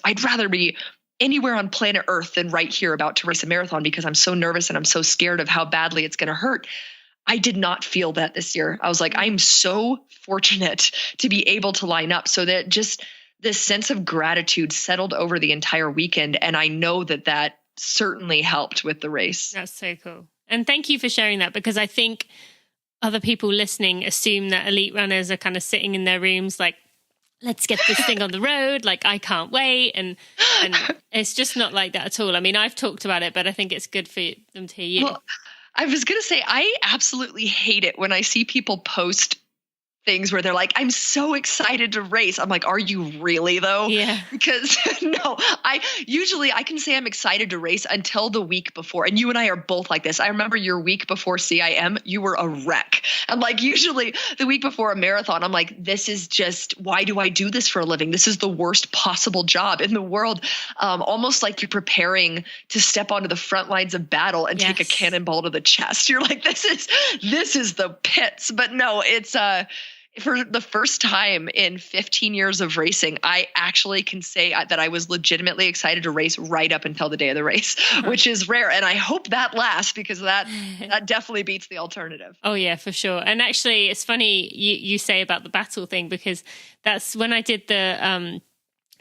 I'd rather be anywhere on planet Earth than right here about to race a marathon, because I'm so nervous and I'm so scared of how badly it's going to hurt. I did not feel that this year. I was like, I'm so fortunate to be able to line up, so that just this sense of gratitude settled over the entire weekend. And I know that certainly helped with the race. That's so cool. And thank you for sharing that, because I think other people listening assume that elite runners are kind of sitting in their rooms like let's get this thing on the road. Like, I can't wait. And it's just not like that at all. I mean, I've talked about it, but I think it's good for them to hear you. Well, I was going to say, I absolutely hate it when I see people post things where they're like, I'm so excited to race. I'm like, are you really though? Yeah. Because no, I can say I'm excited to race until the week before. And you and I are both like this. I remember your week before CIM, you were a wreck. And like usually the week before a marathon, I'm like, this is just, why do I do this for a living? This is the worst possible job in the world. Almost like you're preparing to step onto the front lines of battle and take a cannonball to the chest. You're like, this is the pits. But no, it's for the first time in 15 years of racing, I actually can say that I was legitimately excited to race right up until the day of the race, which is rare. And I hope that lasts, because that definitely beats the alternative. Oh, yeah, for sure. And actually, it's funny you say about the battle thing, because that's when I did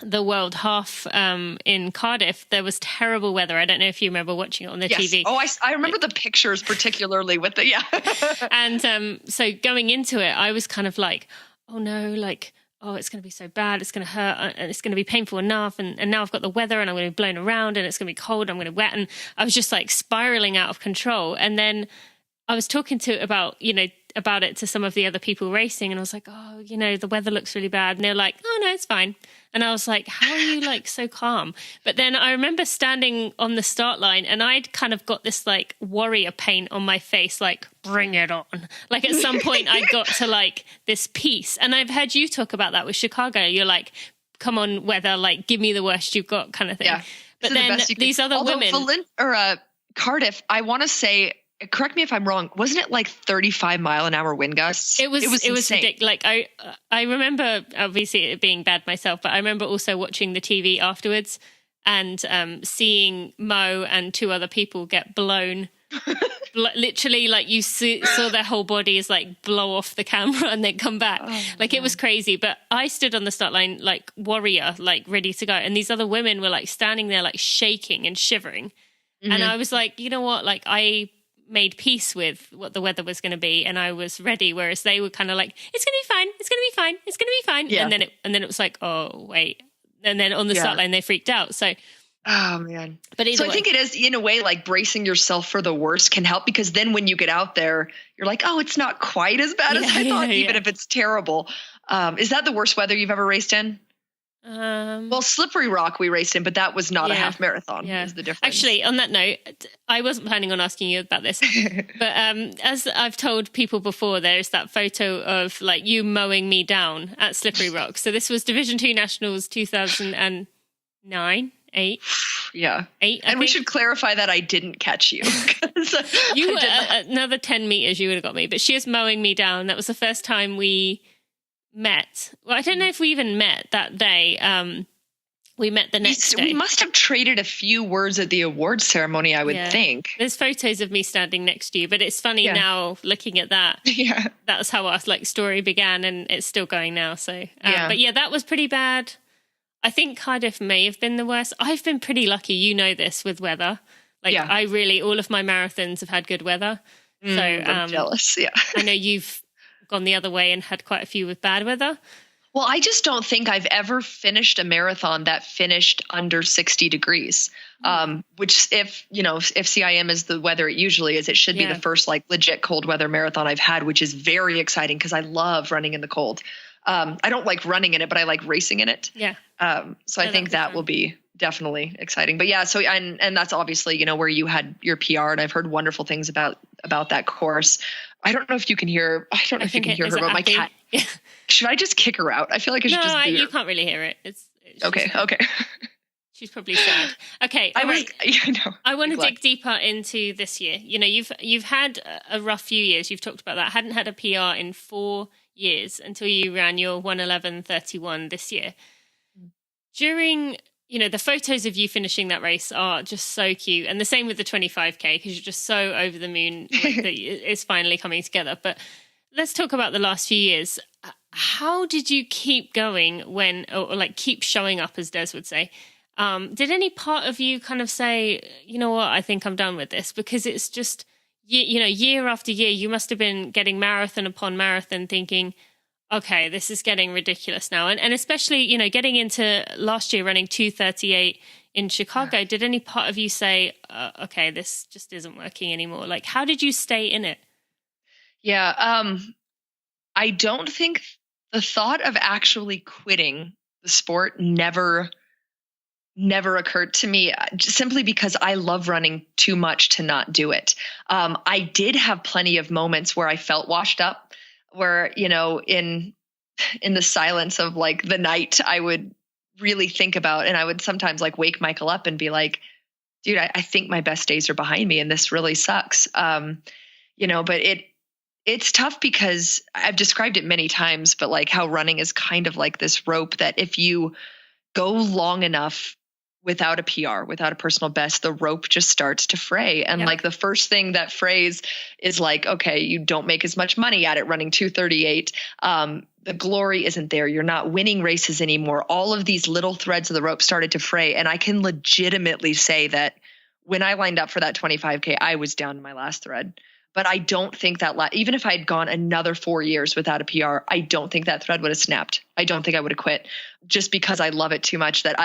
the World Half in Cardiff. There was terrible weather. I don't know if you remember watching it on the TV. Oh, I remember the pictures, particularly with the, And so going into it, I was kind of like, oh no, like, oh, it's going to be so bad. It's going to hurt and it's going to be painful enough. And now I've got the weather and I'm going to be blown around and it's going to be cold. I'm going to be wet. And I was just like spiraling out of control. And then I was talking about it to some of the other people racing. And I was like, oh, the weather looks really bad. And they're like, oh no, it's fine. And I was like, how are you like so calm? But then I remember standing on the start line and I'd kind of got this like warrior paint on my face, like, bring it on. Like at some point I got to like this peace. And I've heard you talk about that with Chicago. You're like, come on, weather, like, give me the worst you've got kind of thing. Yeah. But then these other women. Cardiff, I want to say, correct me if I'm wrong, wasn't it like 35-mile-an-hour wind gusts? It was ridiculous. Like I remember obviously it being bad myself, but I remember also watching the TV afterwards and seeing Mo and two other people get blown. Literally, like you saw their whole bodies like blow off the camera and then come back. It was crazy. But I stood on the start line like warrior, like ready to go, and these other women were like standing there like shaking and shivering. Mm-hmm. And I was like, you know what? Like I made peace with what the weather was going to be and I was ready, whereas they were kind of like, it's going to be fine, it's going to be fine, it's going to be fine. Yeah. And then it was like, oh wait. And then on the start line they freaked out. So oh man. But I think it is, in a way, like bracing yourself for the worst can help, because then when you get out there you're like, oh, it's not quite as bad as I thought, even if it's terrible. Is that the worst weather you've ever raced in? Well, Slippery Rock we raced in, but that was not a half marathon. Yeah. Is the difference. Actually, on that note, I wasn't planning on asking you about this, but as I've told people before, there's that photo of like you mowing me down at Slippery Rock. So this was Division 2 Nationals 2009, 8. Yeah. 8. And we should clarify that I didn't catch you. You were another 10 meters, you would have got me, but she was mowing me down. That was the first time we met. Well, I don't know if we even met that day. We met the next day. We must have traded a few words at the awards ceremony, I would think. There's photos of me standing next to you, but it's funny now looking at that. Yeah. That's how our story began, and it's still going now. So, but yeah, that was pretty bad. I think Cardiff may have been the worst. I've been pretty lucky, this, with weather. I really, all of my marathons have had good weather. So I'm jealous. Yeah. I know you've gone the other way and had quite a few with bad weather. Well, I just don't think I've ever finished a marathon that finished under 60 degrees, which if CIM is the weather it usually is, it should be the first like legit cold weather marathon I've had, which is very exciting because I love running in the cold. I don't like running in it, but I like racing in it. Yeah. So I think that will be definitely exciting. But yeah, so and that's obviously, where you had your PR, and I've heard wonderful things about that course. I don't know if you can hear. I don't know if you can hear her, but my cat. Yeah. Should I just kick her out? I feel like I should just. No, you can't really hear it. It's okay. Okay. She's probably sad. Okay. I know. I want to dig deeper into this year. You've had a rough few years. You've talked about that. I hadn't had a PR in 4 years until you ran your 1:11:31 this year. During the photos of you finishing that race are just so cute. And the same with the 25K, because you're just so over the moon that it's finally coming together. But let's talk about the last few years. How did you keep going or keep showing up, as Des would say? Did any part of you kind of say, you know what, I think I'm done with this? Because it's just, year after year, you must have been getting marathon upon marathon thinking, okay, this is getting ridiculous now. And especially, getting into last year running 2:38 in Chicago, did any part of you say, okay, this just isn't working anymore? Like, how did you stay in it? Yeah. I don't think the thought of actually quitting the sport never occurred to me, simply because I love running too much to not do it. I did have plenty of moments where I felt washed up, where, in the silence of like the night, I would really think about, and I would sometimes like wake Michael up and be like, dude, I think my best days are behind me and this really sucks. But it's tough because I've described it many times, but like how running is kind of like this rope that if you go long enough without a PR, without a personal best, the rope just starts to fray. And like the first thing that frays is like, okay, you don't make as much money at it running 2:38. The glory isn't there. You're not winning races anymore. All of these little threads of the rope started to fray. And I can legitimately say that when I lined up for that 25K, I was down to my last thread. But I don't think that even if I had gone another 4 years without a PR, I don't think that thread would have snapped. I don't think I would have quit, just because I love it too much that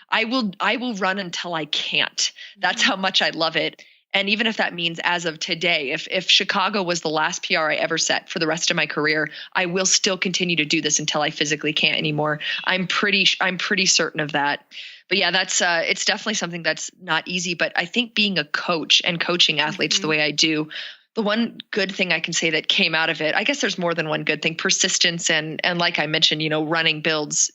I will run until I can't. That's how much I love it. And even if that means as of today, if Chicago was the last PR I ever set for the rest of my career, I will still continue to do this until I physically can't anymore. I'm pretty certain of that. But yeah, that's it's definitely something that's not easy. But I think being a coach and coaching athletes the way I do, the one good thing I can say that came out of it, I guess there's more than one good thing, persistence. And like I mentioned, running builds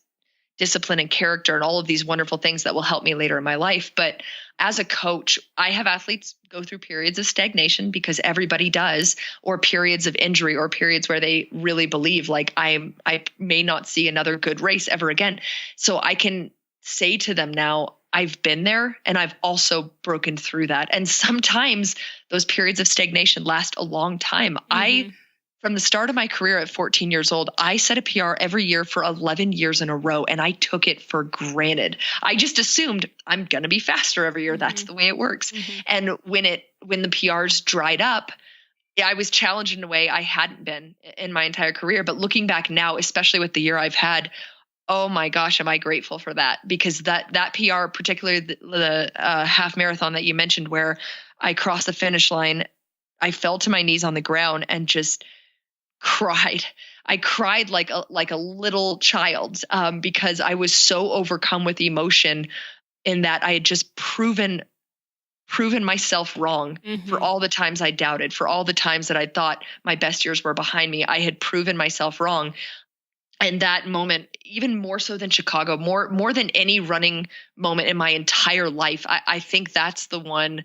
discipline and character and all of these wonderful things that will help me later in my life. But as a coach, I have athletes go through periods of stagnation, because everybody does, or periods of injury, or periods where they really believe like I may not see another good race ever again. So I can say to them now, I've been there and I've also broken through that. And sometimes those periods of stagnation last a long time. From the start of my career at 14 years old, I set a PR every year for 11 years in a row, and I took it for granted. I just assumed I'm going to be faster every year. That's the way it works. And when the PRs dried up, I was challenged in a way I hadn't been in my entire career. But looking back now, especially with the year I've had, oh my gosh, am I grateful for that? Because that PR, particularly the half marathon that you mentioned, where I crossed the finish line, I fell to my knees on the ground and just cried. I cried like a little child, because I was so overcome with emotion in that I had just proven myself wrong for all the times I doubted, for all the times that I thought my best years were behind me. I had proven myself wrong. And that moment, even more so than Chicago, more than any running moment in my entire life, I think that's the one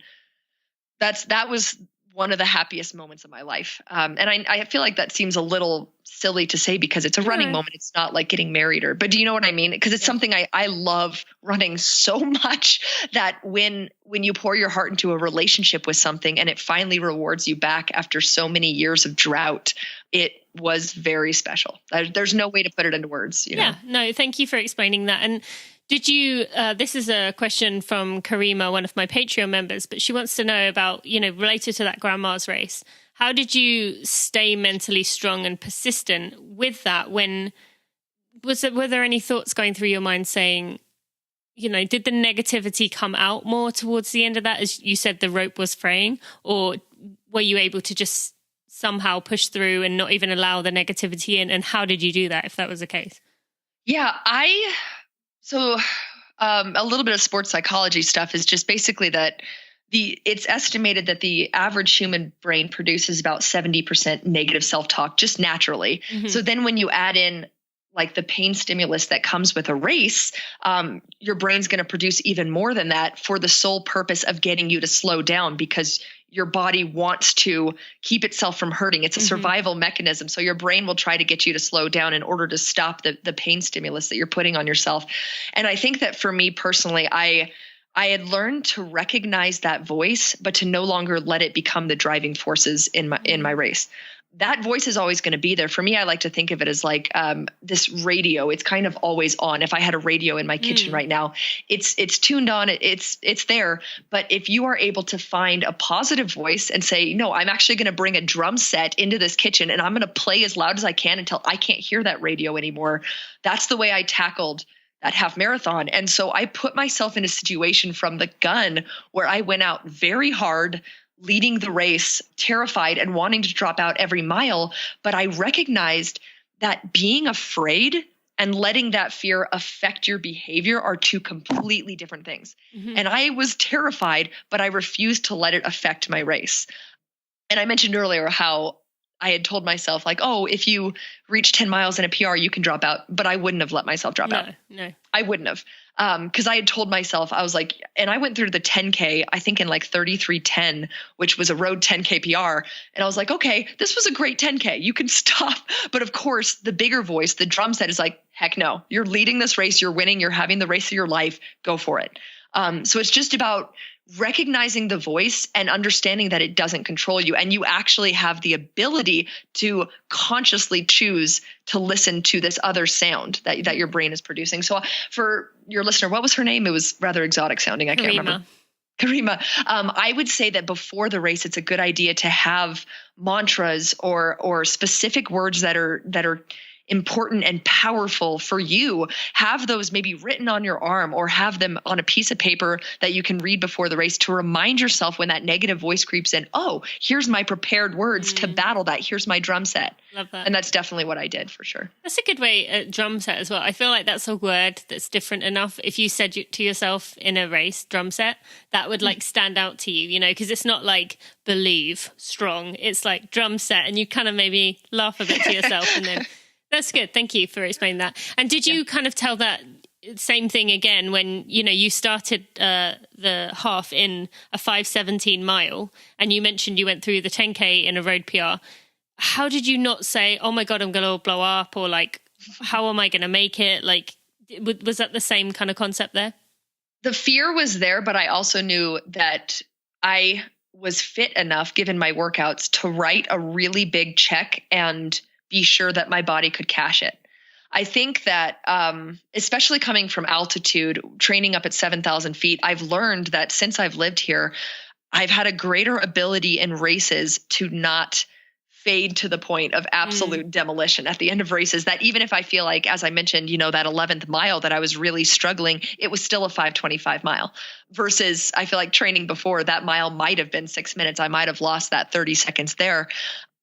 that was one of the happiest moments of my life. And I feel like that seems a little silly to say because it's a running moment. It's not like getting married but do you know what I mean? Because it's something I love running so much that when you pour your heart into a relationship with something and it finally rewards you back after so many years of drought, it was very special. There's no way to put it into words. Yeah, no, thank you for explaining that. And did you, this is a question from Karima, one of my Patreon members, but she wants to know about, related to that Grandma's race. How did you stay mentally strong and persistent with that? Were there any thoughts going through your mind saying, did the negativity come out more towards the end of that? As you said, the rope was fraying, or were you able to just somehow push through and not even allow the negativity in? And how did you do that if that was the case? Yeah, So a little bit of sports psychology stuff is just basically that it's estimated that the average human brain produces about 70% negative self-talk just naturally. So then when you add in like the pain stimulus that comes with a race, your brain's going to produce even more than that for the sole purpose of getting you to slow down, because your body wants to keep itself from hurting. It's a survival mechanism. So your brain will try to get you to slow down in order to stop the pain stimulus that you're putting on yourself. And I think that for me personally, I had learned to recognize that voice, but to no longer let it become the driving forces in my race. that voice is always going to be there. For me, I like to think of it as like this radio. It's kind of always on. If I had a radio in my kitchen right now, it's tuned on. It's there. But if you are able to find a positive voice and say, no, I'm actually going to bring a drum set into this kitchen and I'm going to play as loud as I can until I can't hear that radio anymore. That's the way I tackled that half marathon. And so I put myself in a situation from the gun where I went out very hard, leading the race, terrified and wanting to drop out every mile. But I recognized that being afraid and letting that fear affect your behavior are two completely different things. And I was terrified, but I refused to let it affect my race. And I mentioned earlier how I had told myself like, oh, if you reach 10 miles in a PR, you can drop out. But I wouldn't have let myself drop out. No, I wouldn't have. Because I had told myself, I was like, and I went through the 10K, I think in like 33:10, which was a road 10K PR. And I was like, okay, this was a great 10K. You can stop. But of course, the bigger voice, the drum set is like, heck no, you're leading this race. You're winning. You're having the race of your life. Go for it. So it's just about recognizing the voice and understanding that it doesn't control you. And you actually have the ability to consciously choose to listen to this other sound that your brain is producing. So for your listener, what was her name? It was rather exotic sounding. I can't remember. Karima. I would say that before the race, it's a good idea to have mantras or specific words that are important and powerful for you. Have those maybe written on your arm or have them on a piece of paper that you can read before the race to remind yourself when that negative voice creeps in, oh, here's my prepared words to battle that. Here's my drum set. Love that. And that's definitely what I did for sure. That's a good way, drum set as well. I feel like that's a word that's different enough. If you said to yourself in a race, drum set, that would like stand out to you, because it's not like believe strong. It's like drum set and you kind of maybe laugh a bit to yourself and then that's good. Thank you for explaining that. And did you kind of tell that same thing again when, you started the half in a 5:17 mile and you mentioned you went through the 10K in a road PR. How did you not say, oh my God, I'm going to blow up, or like, how am I going to make it? Like, was that the same kind of concept there? The fear was there, but I also knew that I was fit enough, given my workouts, to write a really big check and be sure that my body could cash it. I think that, especially coming from altitude, training up at 7,000 feet, I've learned that since I've lived here, I've had a greater ability in races to not fade to the point of absolute demolition at the end of races, that even if I feel like, as I mentioned, that 11th mile that I was really struggling, it was still a 5:25 mile versus I feel like training before that mile might have been 6 minutes. I might have lost that 30 seconds there.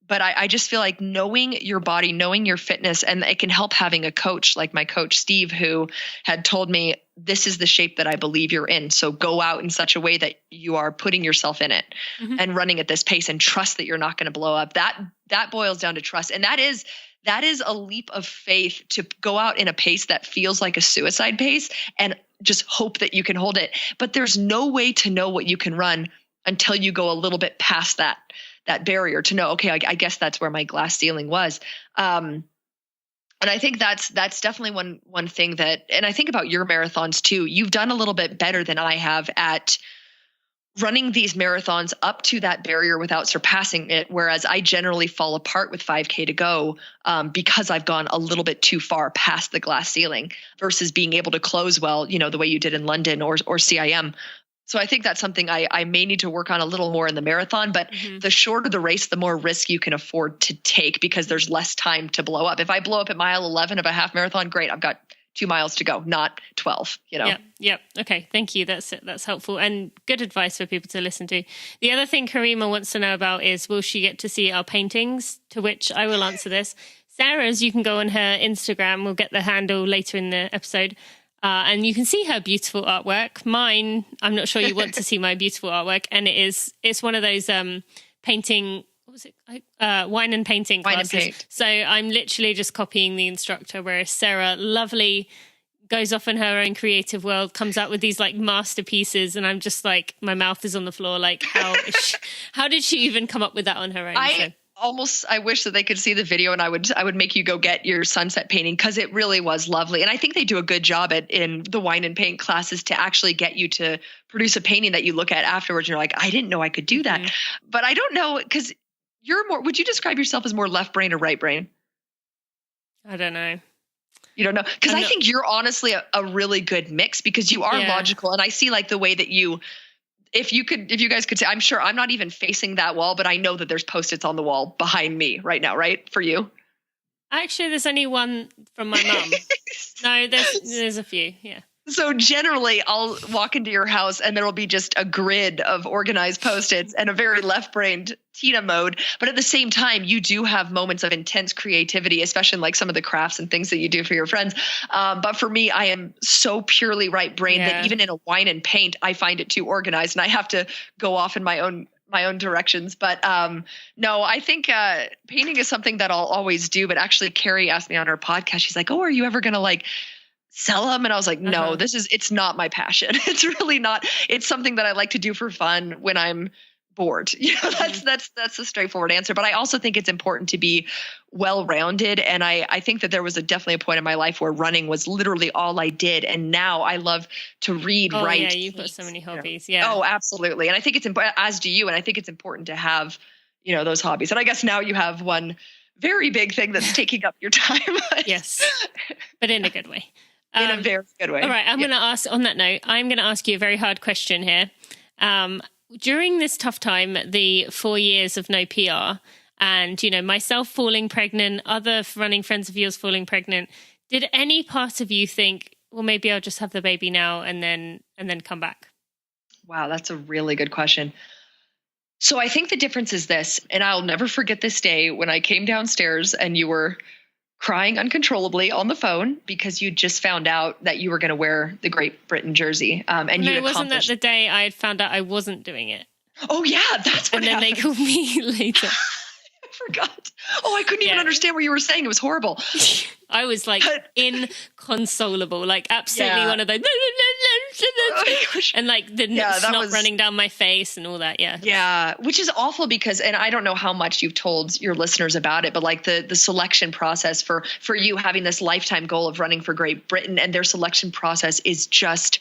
But I just feel like knowing your body, knowing your fitness, and it can help having a coach like my coach, Steve, who had told me, this is the shape that I believe you're in. So go out in such a way that you are putting yourself in it and running at this pace and trust that you're not going to blow up. That boils down to trust. And that is a leap of faith to go out in a pace that feels like a suicide pace and just hope that you can hold it. But there's no way to know what you can run until you go a little bit past that barrier to know, okay, I guess that's where my glass ceiling was. And I think that's definitely one thing that, and I think about your marathons too. You've done a little bit better than I have at running these marathons up to that barrier without surpassing it. Whereas I generally fall apart with 5K to go because I've gone a little bit too far past the glass ceiling versus being able to close well, the way you did in London or CIM. So I think that's something I may need to work on a little more in the marathon, but the shorter the race, the more risk you can afford to take because there's less time to blow up. If I blow up at mile 11 of a half marathon, great. I've got 2 miles to go, not 12, Yep. Okay. Thank you. That's helpful and good advice for people to listen to. The other thing Karima wants to know about is, will she get to see our paintings? To which I will answer this. Sarah's, you can go on her Instagram. We'll get the handle later in the episode. And you can see her beautiful artwork. Mine, I'm not sure you want to see my beautiful artwork. And it's one of those painting, what was it? Wine and painting classes. Wine and paint. So I'm literally just copying the instructor, whereas Sarah, lovely, goes off in her own creative world, comes out with these like masterpieces. And I'm just like, my mouth is on the floor. Like, how did she even come up with that on her own? I wish that they could see the video and I would make you go get your sunset painting because it really was lovely. And I think they do a good job in the wine and paint classes to actually get you to produce a painting that you look at afterwards and you're like, I didn't know I could do that. But I don't know, because would you describe yourself as more left brain or right brain? I don't know. You don't know? Because I think you're honestly a really good mix, because you are logical. And I see like the way that if you guys could say, I'm sure I'm not even facing that wall, but I know that there's Post-its on the wall behind me right now, right? For you? Actually, there's only one from my mum. No, there's a few. Yeah. So generally I'll walk into your house and there will be just a grid of organized Post-its and a very left-brained Tina mode. But at the same time, you do have moments of intense creativity, especially in like some of the crafts and things that you do for your friends. But for me, I am so purely right-brained that even in a wine and paint, I find it too organized and I have to go off in my own directions. But no, I think painting is something that I'll always do. But actually, Carrie asked me on her podcast, she's like, oh, are you ever going to like sell them? And I was like, no, it's not my passion. It's really not. It's something that I like to do for fun when I'm bored. That's the straightforward answer. But I also think it's important to be well-rounded. And I think that there was definitely a point in my life where running was literally all I did. And now I love to read, write. Yeah, you've got so many hobbies. Yeah. Oh, absolutely. And I think it's important, as do you. And I think it's important to have, those hobbies. And I guess now you have one very big thing that's taking up your time. Yes, but in a good way. In a very good way. All right. I'm going to ask, on that note, I'm going to ask you a very hard question here. During this tough time, the 4 years of no PR and, myself falling pregnant, other running friends of yours falling pregnant, did any part of you think, well, maybe I'll just have the baby now and then come back? Wow. That's a really good question. So I think the difference is this, and I'll never forget this day when I came downstairs and you were crying uncontrollably on the phone because you just found out that you were going to wear the Great Britain jersey. Wasn't that the day I had found out I wasn't doing it? Oh yeah, that's what happened. And then they called me later. I forgot. Oh, I couldn't even understand what you were saying. It was horrible. I was like inconsolable, like absolutely one of those. And like the snot running down my face and all that. Yeah. Yeah. Which is awful because, and I don't know how much you've told your listeners about it, but like the selection process for you having this lifetime goal of running for Great Britain, and their selection process is just,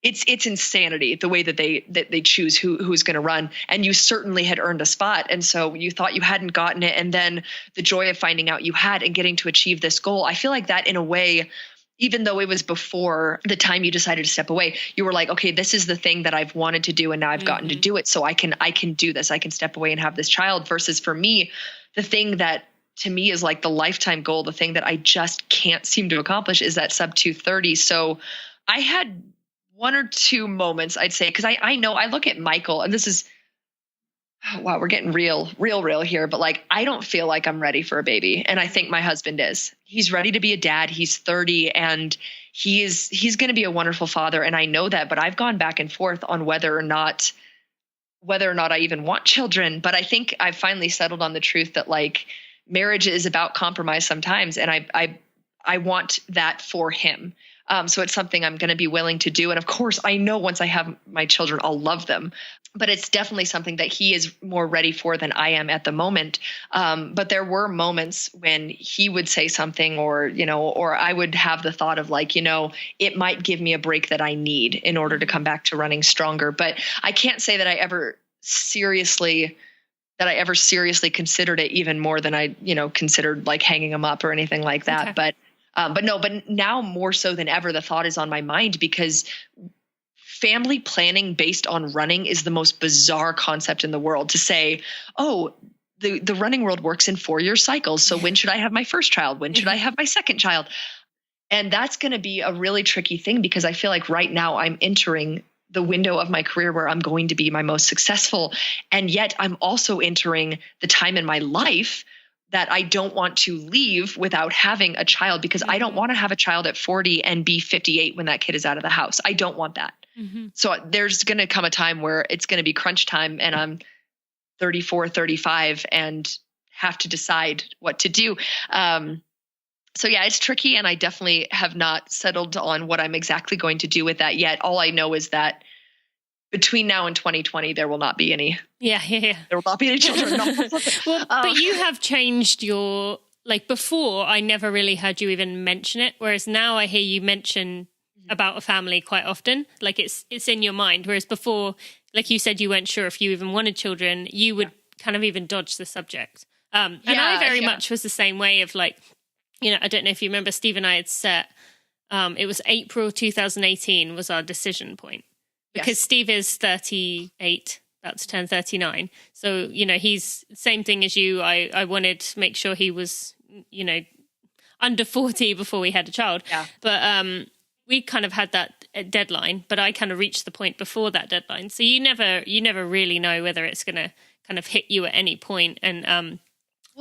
it's insanity the way that they choose who's going to run. And you certainly had earned a spot. And so you thought you hadn't gotten it. And then the joy of finding out you had and getting to achieve this goal. I feel like that in a way, even though it was before the time you decided to step away, you were like, okay, this is the thing that I've wanted to do. And now I've gotten to do it. So I can do this. I can step away and have this child. Versus for me, the thing that to me is like the lifetime goal, the thing that I just can't seem to accomplish is that sub 230. So I had one or two moments, I'd say, because I know I look at Michael, and this is, wow, we're getting real here, but like, I don't feel like I'm ready for a baby. And I think my husband is. He's ready to be a dad. He's 30 and he's going to be a wonderful father. And I know that, but I've gone back and forth on whether or not I even want children. But I think I've finally settled on the truth that like marriage is about compromise sometimes. And I want that for him. So it's something I'm going to be willing to do. And of course, I know once I have my children, I'll love them. But it's definitely something that he is more ready for than I am at the moment. But there were moments when he would say something or I would have the thought of like, it might give me a break that I need in order to come back to running stronger. But I can't say that I ever seriously considered it even more than I, considered like hanging him up or anything like that. Okay. But now more so than ever, the thought is on my mind because family planning based on running is the most bizarre concept in the world. To say, oh, the running world works in 4-year cycles. So when should I have my first child? When should I have my second child? And that's going to be a really tricky thing because I feel like right now I'm entering the window of my career where I'm going to be my most successful. And yet I'm also entering the time in my life that I don't want to leave without having a child because I don't want to have a child at 40 and be 58 when that kid is out of the house. I don't want that. Mm-hmm. So there's going to come a time where it's going to be crunch time and I'm 34, 35 and have to decide what to do. So yeah, it's tricky. And I definitely have not settled on what I'm exactly going to do with that yet. All I know is that between now and 2020, there will not be any. Yeah. There will not be any children. Well, but you have changed your, like before, I never really heard you even mention it. Whereas now I hear you mention about a family quite often. Like it's in your mind. Whereas before, like you said, you weren't sure if you even wanted children. You would kind of even dodge the subject. And I very much was the same way of like, I don't know if you remember, Steve and I had set, it was April 2018 was our decision point. Because Steve is 38, about to turn 39. So, he's same thing as you. I wanted to make sure he was, under 40 before we had a child. Yeah. But we kind of had that deadline, but I kind of reached the point before that deadline. So you never really know whether it's going to kind of hit you at any point. And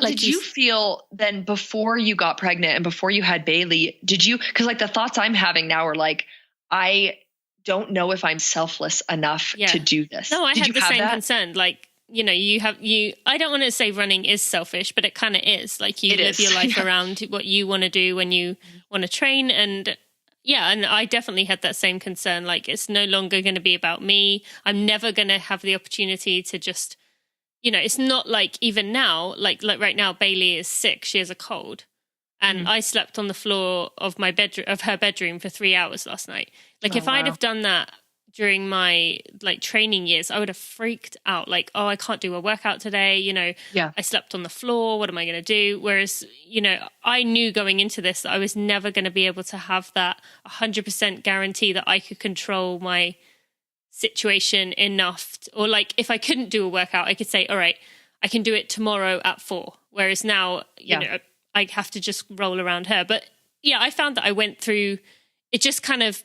did you feel then before you got pregnant and before you had Bailey, because like the thoughts I'm having now are like, I don't know if I'm selfless enough to do this. No, I had the same concern. Like, I don't want to say running is selfish, but it kind of is. Like you live your life around what you want to do when you want to train. And and I definitely had that same concern. Like it's no longer going to be about me. I'm never going to have the opportunity to just, it's not like even now, like right now, Bailey is sick. She has a cold. And I slept on the floor of her bedroom for 3 hours last night. Like if I'd have done that during my like training years, I would have freaked out. Like, oh, I can't do a workout today. I slept on the floor. What am I going to do? Whereas, I knew going into this that I was never going to be able to have that 100% guarantee that I could control my situation enough. Or like if I couldn't do a workout, I could say, all right, I can do it tomorrow at 4. Whereas now, I have to just roll around her. But I found that I went through, it just kind of,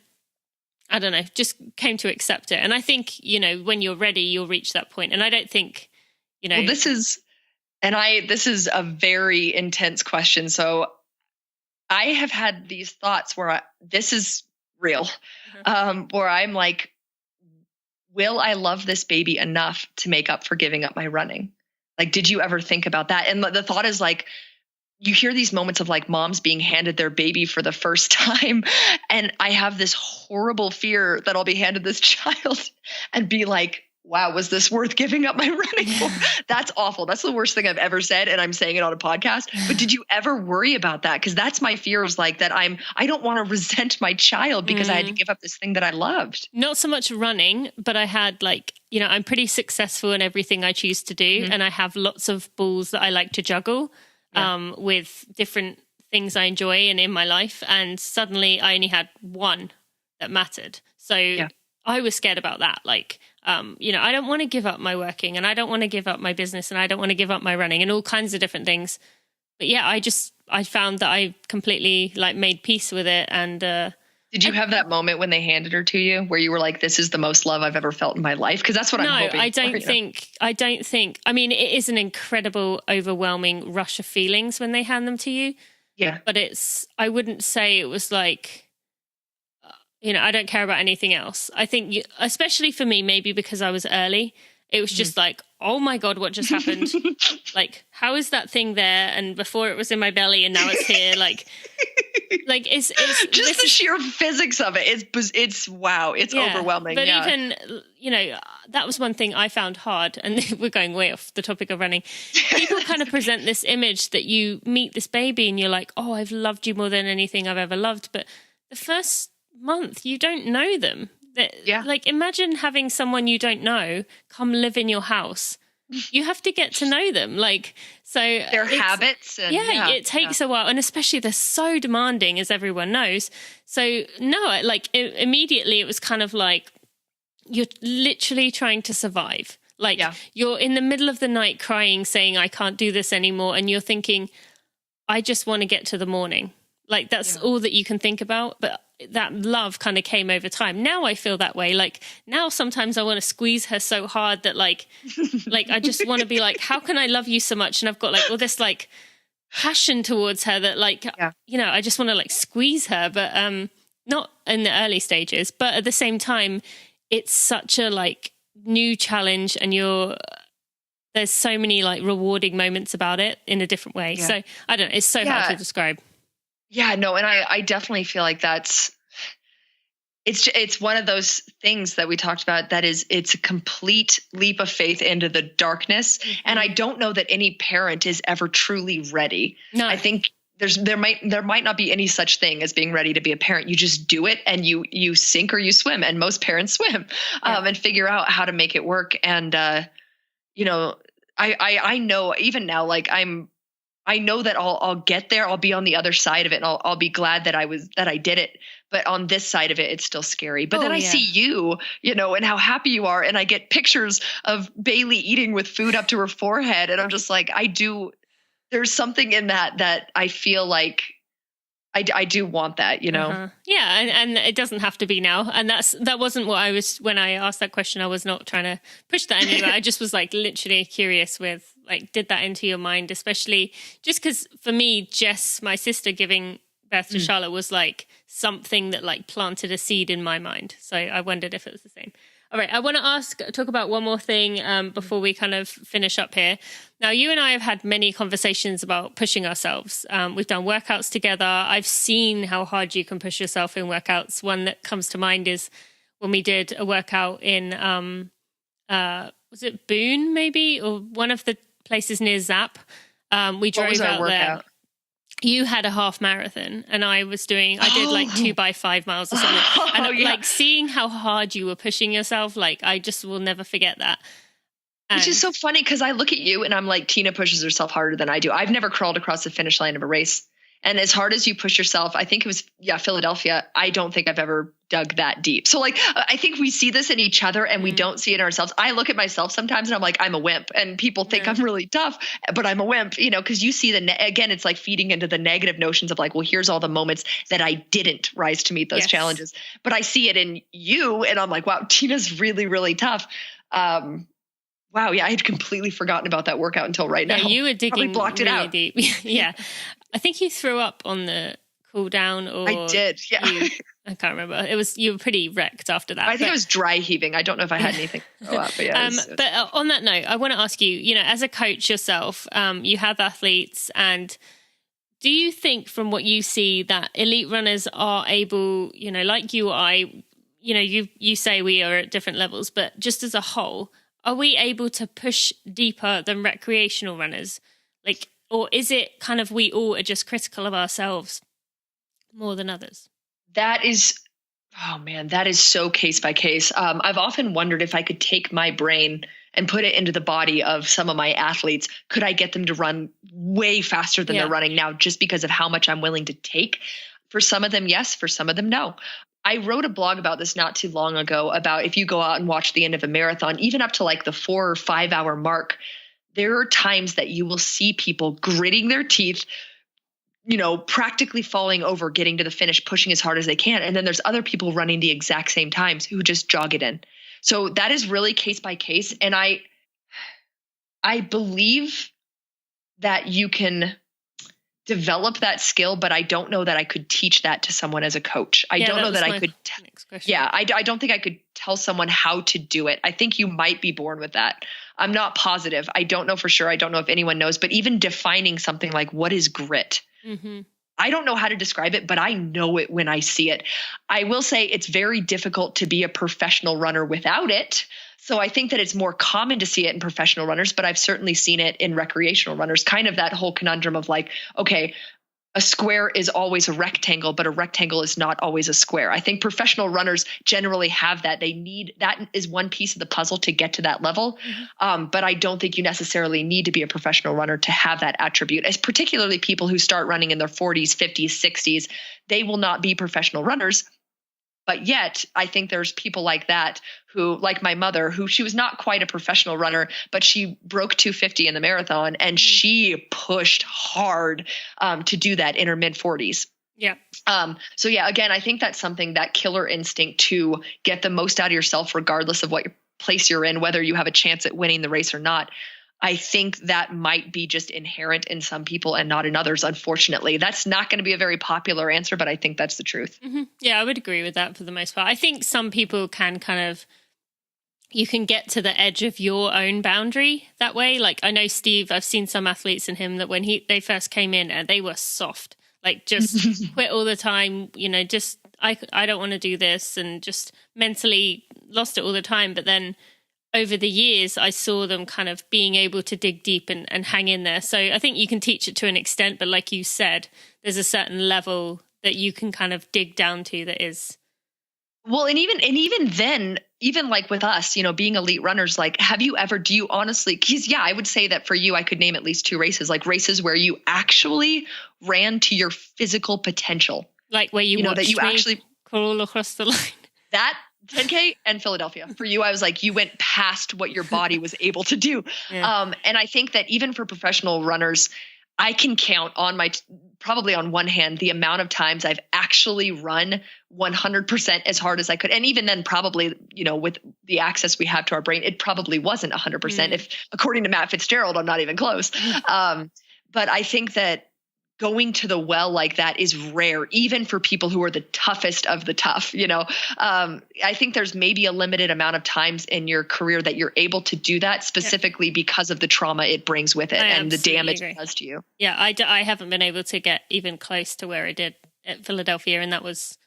I don't know, just came to accept it. And I think, when you're ready, you'll reach that point. And I don't think, Well, this is a very intense question. So I have had these thoughts where this is real, where I'm like, will I love this baby enough to make up for giving up my running? Like, did you ever think about that? And the thought is like, you hear these moments of like moms being handed their baby for the first time. And I have this horrible fear that I'll be handed this child and be like, wow, was this worth giving up my running for? That's awful. That's the worst thing I've ever said. And I'm saying it on a podcast. But did you ever worry about that? Because that's my fear is like that I don't want to resent my child because I had to give up this thing that I loved. Not so much running, but I had like, I'm pretty successful in everything I choose to do. And I have lots of balls that I like to juggle. With different things I enjoy and in my life. And suddenly I only had one that mattered. So I was scared about that. Like, I don't want to give up my working and I don't want to give up my business and I don't want to give up my running and all kinds of different things. But I found that I completely like made peace with it. And, did you have that moment when they handed her to you where you were like, this is the most love I've ever felt in my life? Because that's what I'm hoping. I don't think, I mean, it is an incredible, overwhelming rush of feelings when they hand them to you. Yeah. But I wouldn't say it was like, I don't care about anything else. I think, especially for me, maybe because I was early, it was just like, oh my God, what just happened? Like, how is that thing there? And before it was in my belly and now it's here. Like it's just the sheer physics of it. It's wow. It's overwhelming. But even, that was one thing I found hard. And we're going way off the topic of running. People kind of present this image that you meet this baby and you're like, oh, I've loved you more than anything I've ever loved. But the first month, you don't know them. Like imagine having someone you don't know come live in your house. You have to get to know them. Like, so their habits. And, it takes a while. And especially they're so demanding, as everyone knows. So no, like immediately it was kind of like, you're literally trying to survive. Like you're in the middle of the night crying, saying, I can't do this anymore. And you're thinking, I just want to get to the morning. Like that's all that you can think about. But that love kind of came over time. Now I feel that way. Like now sometimes I want to squeeze her so hard that like I just want to be like, how can I love you so much? And I've got like all this like passion towards her that like, I just want to like squeeze her, but not in the early stages. But at the same time, it's such a like new challenge and there's so many like rewarding moments about it in a different way. So I don't know. It's so hard to describe. Yeah, no. And I definitely feel like it's one of those things that we talked about that it's a complete leap of faith into the darkness. Mm-hmm. And I don't know that any parent is ever truly ready. No. I think there might not be any such thing as being ready to be a parent. You just do it and you sink or you swim, and most parents swim and figure out how to make it work. And, I know even now, like I know that I'll get there. I'll be on the other side of it, and I'll be glad that I did it. But on this side of it, it's still scary. But then I see you, and how happy you are, and I get pictures of Bailey eating with food up to her forehead, and I'm just like, there's something in that I feel like I do want that, Yeah, and it doesn't have to be now. And that wasn't what I was, when I asked that question, I was not trying to push that anywhere. I just was like literally curious with, like, did that enter your mind, especially just because for me, Jess, my sister, giving birth to Charlotte was like something that like planted a seed in my mind. So I wondered if it was the same. All right, I want to talk about one more thing before we kind of finish up here. Now, you and I have had many conversations about pushing ourselves. We've done workouts together. I've seen how hard you can push yourself in workouts. One that comes to mind is when we did a workout in, was it Boone maybe? Or one of the places near Zap. We drove out there. You had a half marathon and I did like 2x5 miles or something. And like seeing how hard you were pushing yourself, like I just will never forget that. Which is so funny because I look at you and I'm like, Tina pushes herself harder than I do. I've never crawled across the finish line of a race. And as hard as you push yourself, I think it was, Philadelphia. I don't think I've ever dug that deep. So like, I think we see this in each other and we don't see it in ourselves. I look at myself sometimes and I'm like, I'm a wimp, and people think I'm really tough, but I'm a wimp, because you see again, it's like feeding into the negative notions of like, well, here's all the moments that I didn't rise to meet those challenges, but I see it in you and I'm like, wow, Tina's really, really tough. Wow. Yeah. I had completely forgotten about that workout until right now. Yeah, you were digging Probably blocked really it out. Deep. Yeah. I think you threw up on the cool down, or I did. Yeah. I can't remember. You were pretty wrecked after that. I think it was dry heaving. I don't know if I had anything to throw up, but yeah. But on that note, I want to ask you, as a coach yourself, you have athletes, and do you think from what you see that elite runners are able, like you or I, you say we are at different levels, but just as a whole, are we able to push deeper than recreational runners? Like, or is it kind of we all are just critical of ourselves more than others? That is so case by case. I've often wondered if I could take my brain and put it into the body of some of my athletes. Could I get them to run way faster than they're running now just because of how much I'm willing to take? For some of them, yes. For some of them, no. I wrote a blog about this not too long ago about if you go out and watch the end of a marathon, even up to like the 4 or 5 hour mark, there are times that you will see people gritting their teeth, practically falling over, getting to the finish, pushing as hard as they can. And then there's other people running the exact same times who just jog it in. So that is really case by case. And I believe that you can develop that skill, but I don't know that I could teach that to someone as a coach. I don't know that I could. I don't think I could tell someone how to do it. I think you might be born with that. I'm not positive. I don't know for sure. I don't know if anyone knows, but even defining something like what is grit, I don't know how to describe it, but I know it when I see it. I will say it's very difficult to be a professional runner without it. So I think that it's more common to see it in professional runners, but I've certainly seen it in recreational runners, kind of that whole conundrum of like, okay, a square is always a rectangle, but a rectangle is not always a square. I think professional runners generally have that. That is one piece of the puzzle to get to that level. But I don't think you necessarily need to be a professional runner to have that attribute, as particularly people who start running in their 40s, 50s, 60s, they will not be professional runners. But yet I think there's people like that who, like my mother, who she was not quite a professional runner, but she broke 250 in the marathon and she pushed hard to do that in her mid 40s. Yeah. So yeah, again, I think that's something, that killer instinct to get the most out of yourself, regardless of what place you're in, whether you have a chance at winning the race or not. I think that might be just inherent in some people and not in others, unfortunately. That's not going to be a very popular answer, but I think that's the truth. Yeah, I would agree with that for the most part. I think some people can you can get to the edge of your own boundary that way. Like I know Steve, I've seen some athletes in him that when they first came in and they were soft, like just quit all the time, just I don't want to do this, and just mentally lost it all the time. But then over the years, I saw them kind of being able to dig deep and hang in there. So I think you can teach it to an extent, but like you said, there's a certain level that you can kind of dig down to that is. Well, and even then, even like with us, being elite runners, like, do you honestly, because I would say that for you, I could name at least 2 races, like races where you actually ran to your physical potential. Like where you watched that you me actually crawl across the line. That 10K and Philadelphia. For you, I was like, you went past what your body was able to do. Yeah. And I think that even for professional runners, I can count on probably on one hand, the amount of times I've actually run 100% as hard as I could. And even then probably, with the access we have to our brain, it probably wasn't 100%. If according to Matt Fitzgerald, I'm not even close. But I think that going to the well like that is rare, even for people who are the toughest of the tough. I think there's maybe a limited amount of times in your career that you're able to do that specifically because of the trauma it brings with it and the damage it does to you. Yeah, I haven't been able to get even close to where I did at Philadelphia, and that was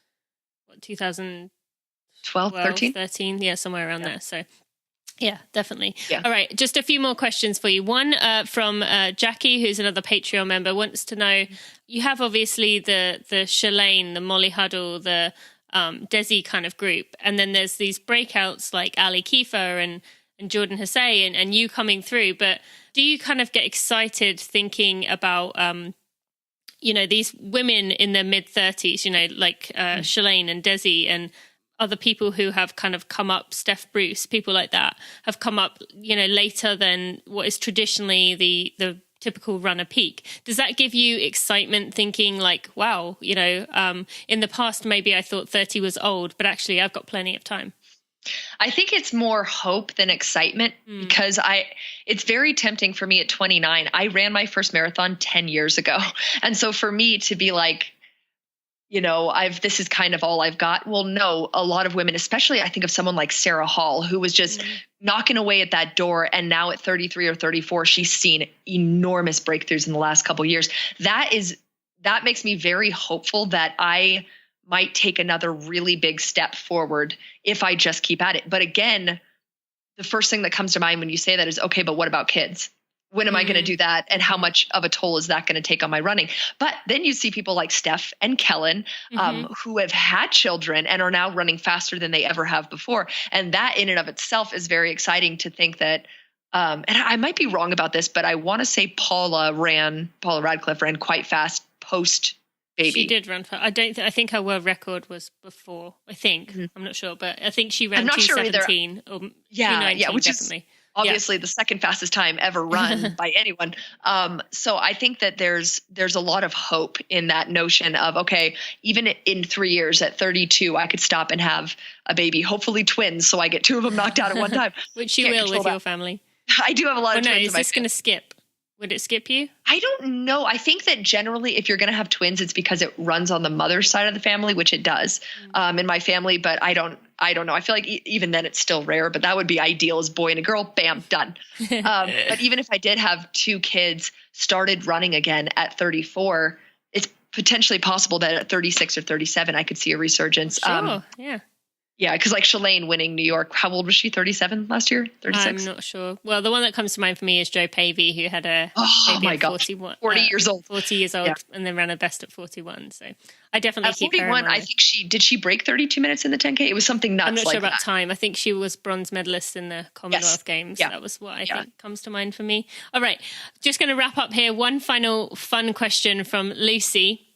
2012, 13? Yeah, somewhere around there. So yeah, definitely. Yeah. All right. Just a few more questions for you. One from Jackie, who's another Patreon member, wants to know, you have obviously the Shalane, the Molly Huddle, the Desi kind of group. And then there's these breakouts like Ali Kiefer and Jordan Hussein and you coming through. But do you kind of get excited thinking about, these women in their mid-30s, like Shalane and Desi and other people who have kind of come up, Steph Bruce, people like that, have come up, later than what is traditionally the typical runner peak. Does that give you excitement thinking like, wow, in the past, maybe I thought 30 was old, but actually I've got plenty of time? I think it's more hope than excitement because it's very tempting for me at 29. I ran my first marathon 10 years ago. And so for me to be like, this is kind of all I've got. Well, no, a lot of women, especially I think of someone like Sarah Hall, who was just knocking away at that door. And now at 33 or 34, she's seen enormous breakthroughs in the last couple of years. That makes me very hopeful that I might take another really big step forward if I just keep at it. But again, the first thing that comes to mind when you say that is, okay, but what about kids? When am I going to do that? And how much of a toll is that going to take on my running? But then you see people like Steph and Kellen, who have had children and are now running faster than they ever have before. And that in and of itself is very exciting to think that, and I might be wrong about this, but I want to say Paula Radcliffe ran quite fast post baby. She did run fast. I think her world record was before, I think. I'm not sure, but I think she ran 2:17 or 2:19, which definitely. Is obviously the second fastest time ever run by anyone. So I think that there's a lot of hope in that notion of, okay, even in 3 years at 32, I could stop and have a baby, hopefully twins. So I get 2 of them knocked out at one time. Which you will with your family. I do have a lot of twins. Is this going to skip? Would it skip you? I don't know. I think that generally if you're going to have twins, it's because it runs on the mother's side of the family, which it does in my family. But I don't know. I feel like even then it's still rare, but that would be ideal as boy and a girl. Bam, done. But even if I did have 2 kids started running again at 34, it's potentially possible that at 36 or 37, I could see a resurgence. Sure. Yeah. Yeah, because like Shalane winning New York, how old was she? 37 last year? 36? I'm not sure. Well, the one that comes to mind for me is Jo Pavey, who had a baby at 41, 40 years old. 40 years old, and then ran a best at 41. So I definitely keep 41, her in mind. I think did she break 32 minutes in the 10K? It was something nuts. I'm not like sure about that. time. I think she was bronze medalist in the Commonwealth Games. Yeah. That was what I think comes to mind for me. All right, just going to wrap up here. One final fun question from Lucy,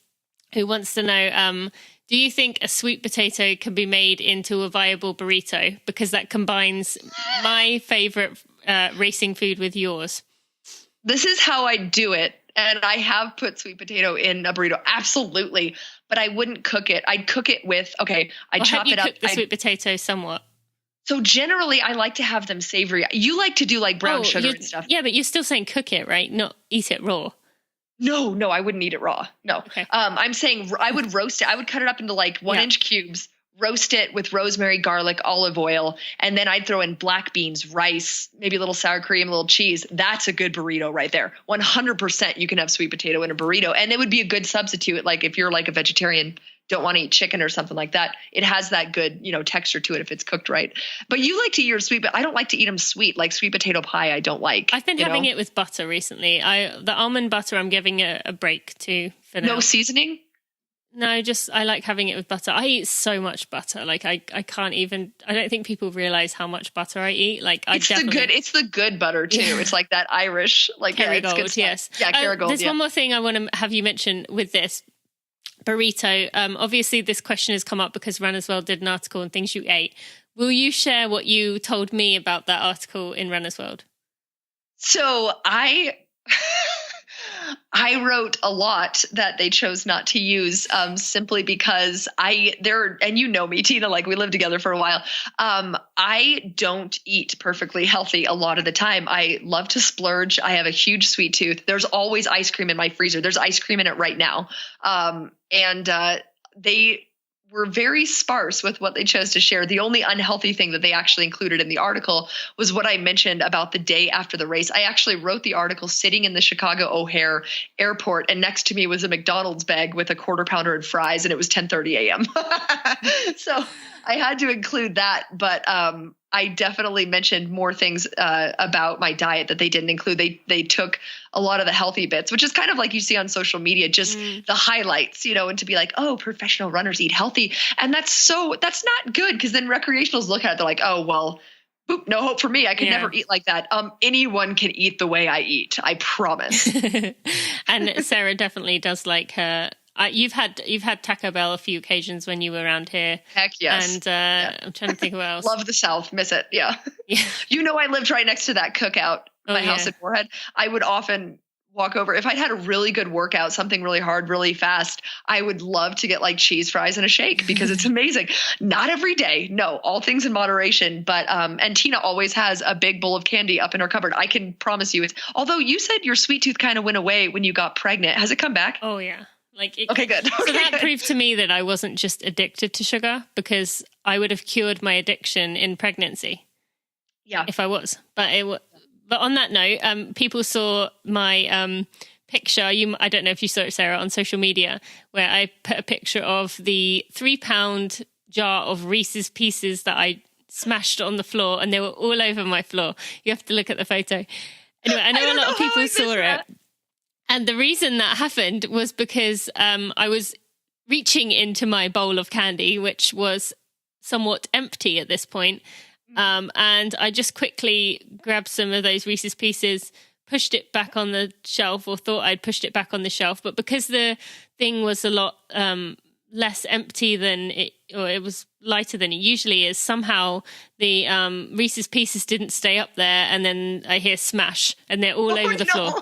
who wants to know, do you think a sweet potato can be made into a viable burrito? Because that combines my favorite racing food with yours. This is how I do it. And I have put sweet potato in a burrito. Absolutely. But I wouldn't cook it. I'd cook it with, chop it up. Cook the sweet potato somewhat. So generally I like to have them savory. You like to do like brown sugar and stuff. Yeah, but you're still saying cook it, right? Not eat it raw. No, I wouldn't eat it raw. No. Okay. I'm saying I would roast it. I would cut it up into like 1-inch cubes, roast it with rosemary, garlic, olive oil, and then I'd throw in black beans, rice, maybe a little sour cream, a little cheese. That's a good burrito right there. 100% you can have sweet potato in a burrito, and it would be a good substitute. Like if you're like a vegetarian, don't want to eat chicken or something like that, it has that good, texture to it if it's cooked right. But you like to eat yours sweet, but I don't like to eat them sweet. Like sweet potato pie, I don't like. I've been having it with butter recently. The almond butter, I'm giving a break to for now. No seasoning? No, just I like having it with butter. I eat so much butter. Like I can't even, I don't think people realize how much butter I eat. Like it's the good butter too. Yeah. It's like that Irish, like Kerrygold, yes. Yeah, Kerrygold. There's one more thing I want to have you mention with this burrito. Obviously this question has come up because Runner's World did an article on things you ate. Will you share what you told me about that article in Runner's World? So I wrote a lot that they chose not to use simply because and you know me, Tina, like we lived together for a while. I don't eat perfectly healthy a lot of the time. I love to splurge. I have a huge sweet tooth. There's always ice cream in my freezer. There's ice cream in it right now. They were very sparse with what they chose to share. The only unhealthy thing that they actually included in the article was what I mentioned about the day after the race. I actually wrote the article sitting in the Chicago O'Hare airport, and next to me was a McDonald's bag with a quarter pounder and fries, and it was 10:30 a.m. So I had to include that, but I definitely mentioned more things about my diet that they didn't include. They took a lot of the healthy bits, which is kind of like you see on social media, just the highlights, and to be like, oh, professional runners eat healthy. And that's not good, because then recreationals look at it, they're like, oh, well, boop, no hope for me. I could never eat like that. Anyone can eat the way I eat. I promise. And Sarah definitely does like her. You've had Taco Bell a few occasions when you were around here. Heck yes. And I'm trying to think what else. Love the South. Miss it. Yeah. I lived right next to that cookout, my house in Moorhead. I would often walk over. If I'd had a really good workout, something really hard, really fast, I would love to get like cheese fries and a shake, because it's amazing. Not every day. No, all things in moderation. But, and Tina always has a big bowl of candy up in her cupboard. I can promise you although you said your sweet tooth kind of went away when you got pregnant. Has it come back? Oh yeah. Okay, good. So that proved to me that I wasn't just addicted to sugar, because I would have cured my addiction in pregnancy. Yeah. If I was. But on that note, people saw my picture. I don't know if you saw it, Sarah, on social media, where I put a picture of the 3-pound jar of Reese's Pieces that I smashed on the floor, and they were all over my floor. You have to look at the photo. Anyway, I know a lot of people saw it. And the reason that happened was because I was reaching into my bowl of candy, which was somewhat empty at this point. And I just quickly grabbed some of those Reese's Pieces, pushed it back on the shelf, or thought I'd pushed it back on the shelf. But because the thing was a lot less empty than it was lighter than it usually is, somehow the Reese's Pieces didn't stay up there, and then I hear smash, and they're all over the floor.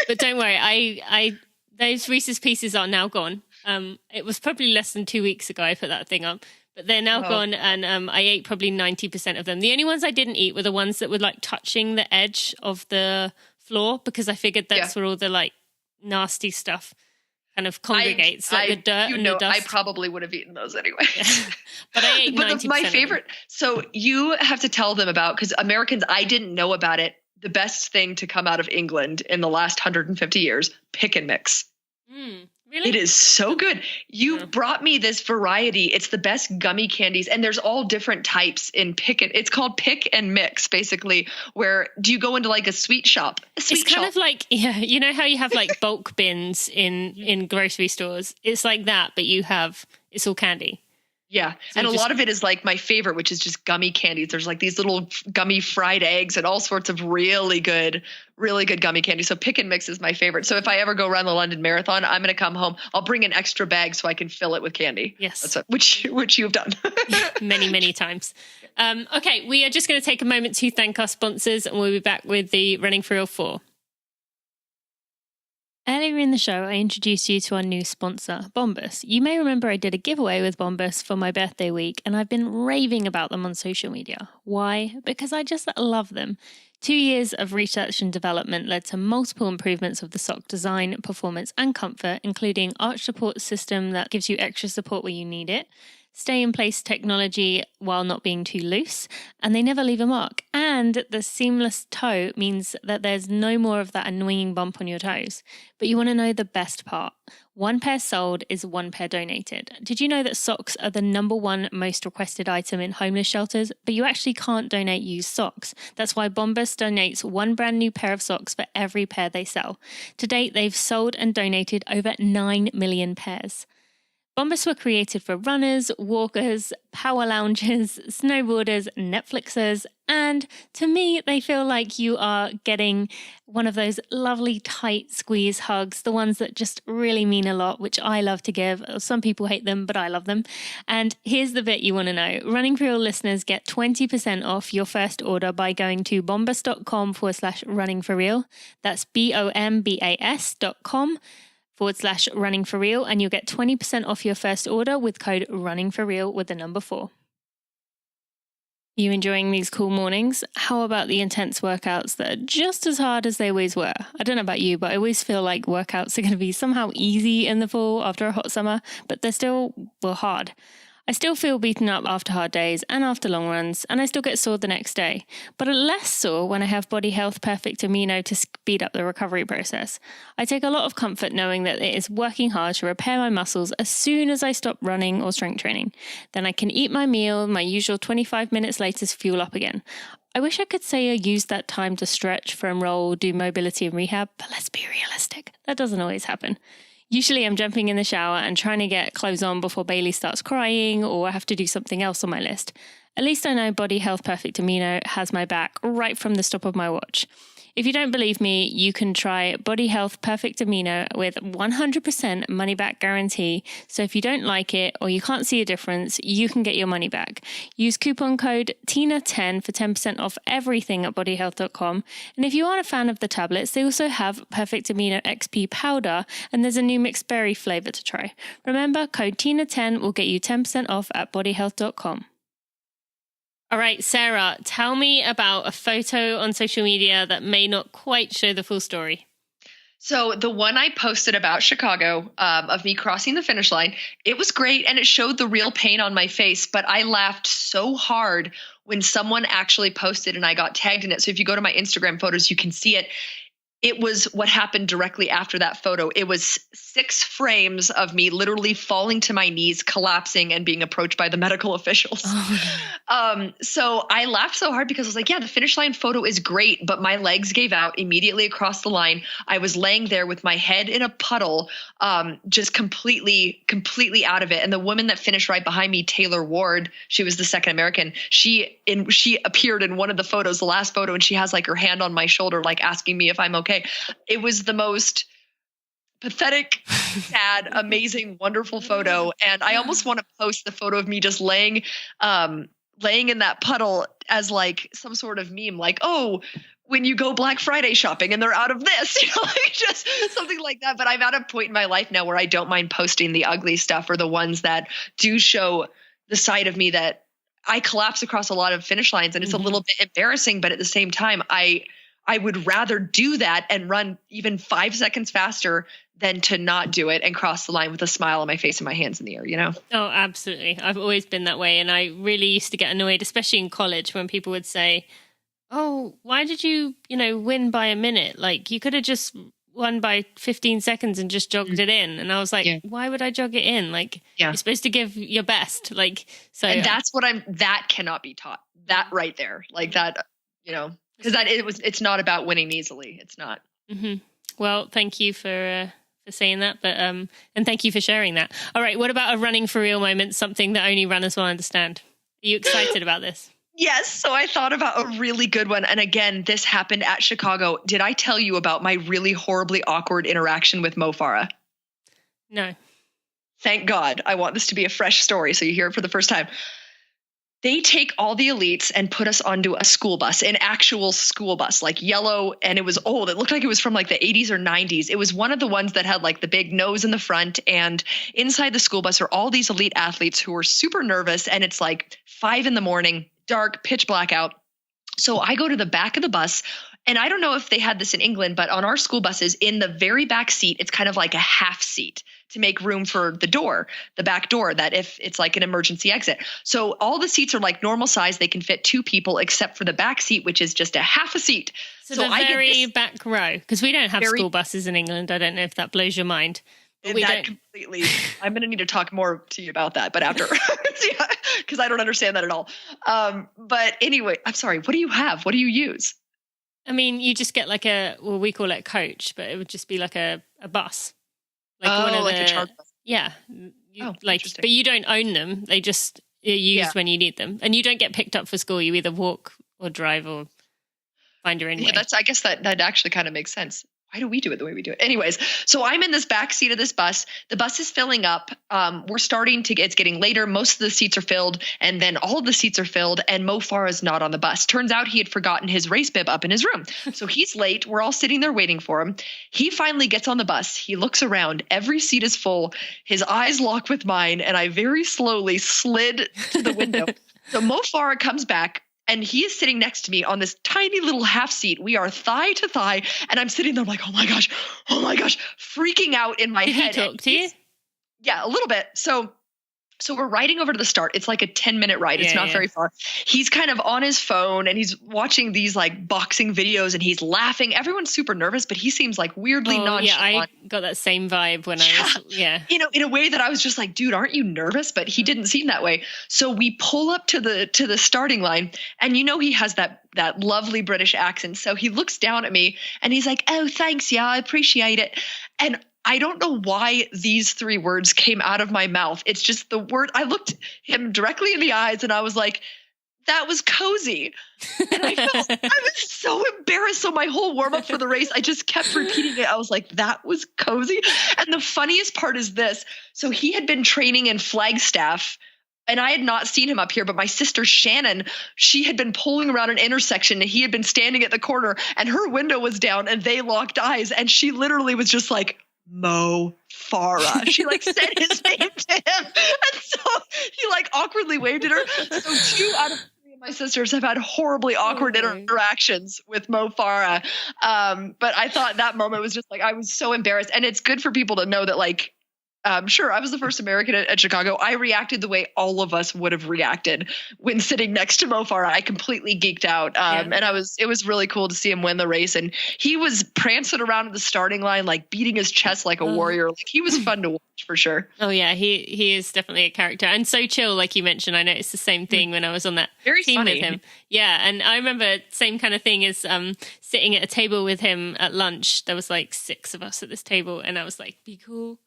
But don't worry, I those Reese's Pieces are now gone. It was probably less than 2 weeks ago I put that thing up, but they're now gone, and I ate probably 90% of them. The only ones I didn't eat were the ones that were like touching the edge of the floor, because I figured that's where all the like nasty stuff kind of congregates, like the dirt and the dust. I probably would have eaten those anyway. But I ate 90%. My favorite. So you have to tell them about, because Americans, I didn't know about it. The best thing to come out of England in the last 150 years, pick and mix. Really? It is so good. You brought me this variety. It's the best gummy candies, and there's all different types in it's called pick and mix, basically, where do you go into like a sweet shop? It's kind of like, you know how you have like bulk bins in grocery stores? It's like that, but it's all candy. Yeah. So and a lot of it is like my favorite, which is just gummy candies. There's like these little gummy fried eggs and all sorts of really good gummy candy. So pick and mix is my favorite. So if I ever go around the London Marathon, I'm going to come home. I'll bring an extra bag so I can fill it with candy. Yes. Which you've done. Many, many times. Okay. We are just going to take a moment to thank our sponsors, and we'll be back with the Running for Real 4. Earlier in the show, I introduced you to our new sponsor, Bombas. You may remember I did a giveaway with Bombas for my birthday week, and I've been raving about them on social media. Why? Because I just love them. 2 years of research and development led to multiple improvements of the sock design, performance, and comfort, including arch support system that gives you extra support where you need it, stay-in-place technology while not being too loose, and they never leave a mark. And the seamless toe means that there's no more of that annoying bump on your toes. But you want to know the best part. 1 pair sold is 1 pair donated. Did you know that socks are the #1 most requested item in homeless shelters? But you actually can't donate used socks. That's why Bombas donates 1 brand new pair of socks for every pair they sell. To date, they've sold and donated over 9 million pairs. Bombas were created for runners, walkers, power loungers, snowboarders, Netflixers, and to me, they feel like you are getting one of those lovely tight squeeze hugs, the ones that just really mean a lot, which I love to give. Some people hate them, but I love them. And here's the bit you want to know. Running for Real listeners get 20% off your first order by going to bombas.com/running for real. That's bombas.com/running for real, and you'll get 20% off your first order with code running for real with the number 4. You enjoying these cool mornings? How about the intense workouts that are just as hard as they always were? I don't know about you, but I always feel like workouts are going to be somehow easy in the fall after a hot summer, but they're still, hard. I still feel beaten up after hard days and after long runs, and I still get sore the next day, but less sore when I have Body Health Perfect Amino to speed up the recovery process. I take a lot of comfort knowing that it is working hard to repair my muscles as soon as I stop running or strength training. Then I can eat my meal, my usual 25 minutes later to fuel up again. I wish I could say I used that time to stretch, foam roll, do mobility and rehab, but let's be realistic. That doesn't always happen. Usually I'm jumping in the shower and trying to get clothes on before Bailey starts crying, or I have to do something else on my list. At least I know Body Health Perfect Amino has my back right from the stop of my watch. If you don't believe me, you can try Body Health Perfect Amino with 100% money back guarantee. So if you don't like it or you can't see a difference, you can get your money back. Use coupon code TINA10 for 10% off everything at bodyhealth.com. And if you aren't a fan of the tablets, they also have Perfect Amino XP powder, and there's a new mixed berry flavor to try. Remember, code TINA10 will get you 10% off at bodyhealth.com. All right, Sarah, tell me about a photo on social media that may not quite show the full story. So the one I posted about Chicago of me crossing the finish line, it was great and it showed the real pain on my face, but I laughed so hard when someone actually posted and I got tagged in it. So if you go to my Instagram photos, you can see it. It was what happened directly after that photo. It was 6 frames of me literally falling to my knees, collapsing, and being approached by the medical officials. So I laughed so hard because I was like, yeah, the finish line photo is great, but my legs gave out immediately across the line. I was laying there with my head in a puddle, just completely out of it. And the woman that finished right behind me, Taylor Ward, she was the second American. She appeared in one of the photos, the last photo, and she has like her hand on my shoulder, like asking me if I'm okay. It was the most pathetic, sad, amazing, wonderful photo. And I almost want to post the photo of me just laying in that puddle as like some sort of meme, like, oh, when you go Black Friday shopping and they're out of this, like just something like that. But I'm at a point in my life now where I don't mind posting the ugly stuff or the ones that do show the side of me that I collapse across a lot of finish lines. And it's a little bit embarrassing, but at the same time, I would rather do that and run even 5 seconds faster than to not do it and cross the line with a smile on my face and my hands in the air, Oh, absolutely. I've always been that way. And I really used to get annoyed, especially in college, when people would say, oh, why did you, win by a minute? Like you could have just won by 15 seconds and just jogged it in. And I was like, why would I jog it in? Like you're supposed to give your best. Like, so. And that's what that cannot be taught. That right there. Like that, because it's not about winning easily. It's not. Mm-hmm. Well, thank you for saying that, but and thank you for sharing that. All right, what about a running for real moment? Something that only runners will understand. Are you excited about this? Yes. So I thought about a really good one, and again, this happened at Chicago. Did I tell you about my really horribly awkward interaction with Mo Farah? No. Thank God. I want this to be a fresh story, so you hear it for the first time. They take all the elites and put us onto a school bus, an actual school bus, like yellow. And it was old. It looked like it was from like the 80s or 90s. It was one of the ones that had like the big nose in the front. And inside the school bus are all these elite athletes who are super nervous. And it's like 5 a.m, dark, pitch black out. So I go to the back of the bus. And I don't know if they had this in England, but on our school buses, in the very back seat, it's kind of like a half seat to make room for the back door, that if it's like an emergency exit. So all the seats are like normal size. They can fit 2 people except for the back seat, which is just a half a seat. So the very back row, because we don't have school buses in England. I don't know if that blows your mind. Completely. I'm going to need to talk more to you about that, but after, because I don't understand that at all. But anyway, I'm sorry. What do you have? What do you use? I mean, you just get like we call it a coach, but it would just be like a bus. Like like a charter bus. Yeah. Interesting. But you don't own them. They just are used when you need them. And you don't get picked up for school. You either walk or drive or find your own way. I guess that actually kind of makes sense. Why do we do it the way we do it? Anyways, so I'm in this back seat of this bus. The bus is filling up. It's getting later. Most of the seats are filled, and then all of the seats are filled, and Mo Farah's not on the bus. Turns out he had forgotten his race bib up in his room. So he's late. We're all sitting there waiting for him. He finally gets on the bus. He looks around. Every seat is full. His eyes lock with mine, and I very slowly slid to the window. So Mo Farah comes back. And he is sitting next to me on this tiny little half seat. We are thigh to thigh. And I'm sitting there like, oh my gosh, freaking out in my head. Did he talk to you? Yeah, a little bit. So we're riding over to the start. It's like a 10-minute ride. It's not very far. He's kind of on his phone and he's watching these like boxing videos and he's laughing. Everyone's super nervous, but he seems like weirdly nonchalant. Yeah, I got that same vibe when I was, in a way that I was just like, dude, aren't you nervous? But he didn't seem that way. So we pull up to the starting line and he has that lovely British accent. So he looks down at me and he's like, oh, thanks. Yeah, I appreciate it. And I don't know why these 3 words came out of my mouth. It's just the word. I looked him directly in the eyes and I was like, that was cozy. And I was so embarrassed. So my whole warm up for the race, I just kept repeating it. I was like, that was cozy. And the funniest part is this. So he had been training in Flagstaff and I had not seen him up here, but my sister Shannon, she had been pulling around an intersection and he had been standing at the corner and her window was down and they locked eyes. And she literally was just like, Mo Farah. She like said his name to him. And so he like awkwardly waved at her. So 2 out of 3 of my sisters have had horribly awkward interactions with Mo Farah. But I thought that moment was just like, I was so embarrassed. And it's good for people to know that like, sure, I was the first American at Chicago. I reacted the way all of us would have reacted when sitting next to Mo Farah. I completely geeked out. And it was really cool to see him win the race. And he was prancing around at the starting line, like beating his chest like a warrior. Like he was fun to watch for sure. Oh yeah, he is definitely a character and so chill, like you mentioned. I noticed the same thing when I was on that team with him. Yeah, and I remember same kind of thing as sitting at a table with him at lunch. There was like 6 of us at this table, and I was like, "Be cool."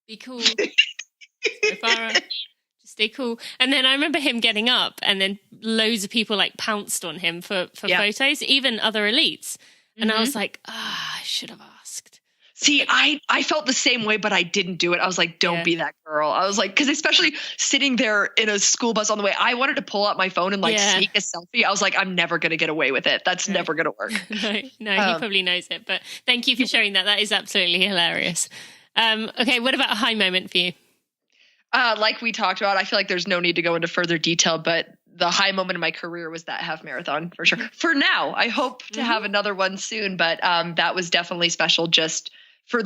Be cool. Farah, just stay cool. And then I remember him getting up and then loads of people like pounced on him for photos, even other elites. And I was like, I should have asked. See, I felt the same way, but I didn't do it. I was like, don't be that girl. I was like, because especially sitting there in a school bus on the way, I wanted to pull out my phone and like sneak a selfie. I was like, I'm never going to get away with it. That's never going to work. No, he probably knows it. But thank you for sharing that. That is absolutely hilarious. Okay, what about a high moment for you? Like we talked about, I feel like there's no need to go into further detail, but the high moment in my career was that half marathon for sure. For now, I hope to have another one soon, but that was definitely special just for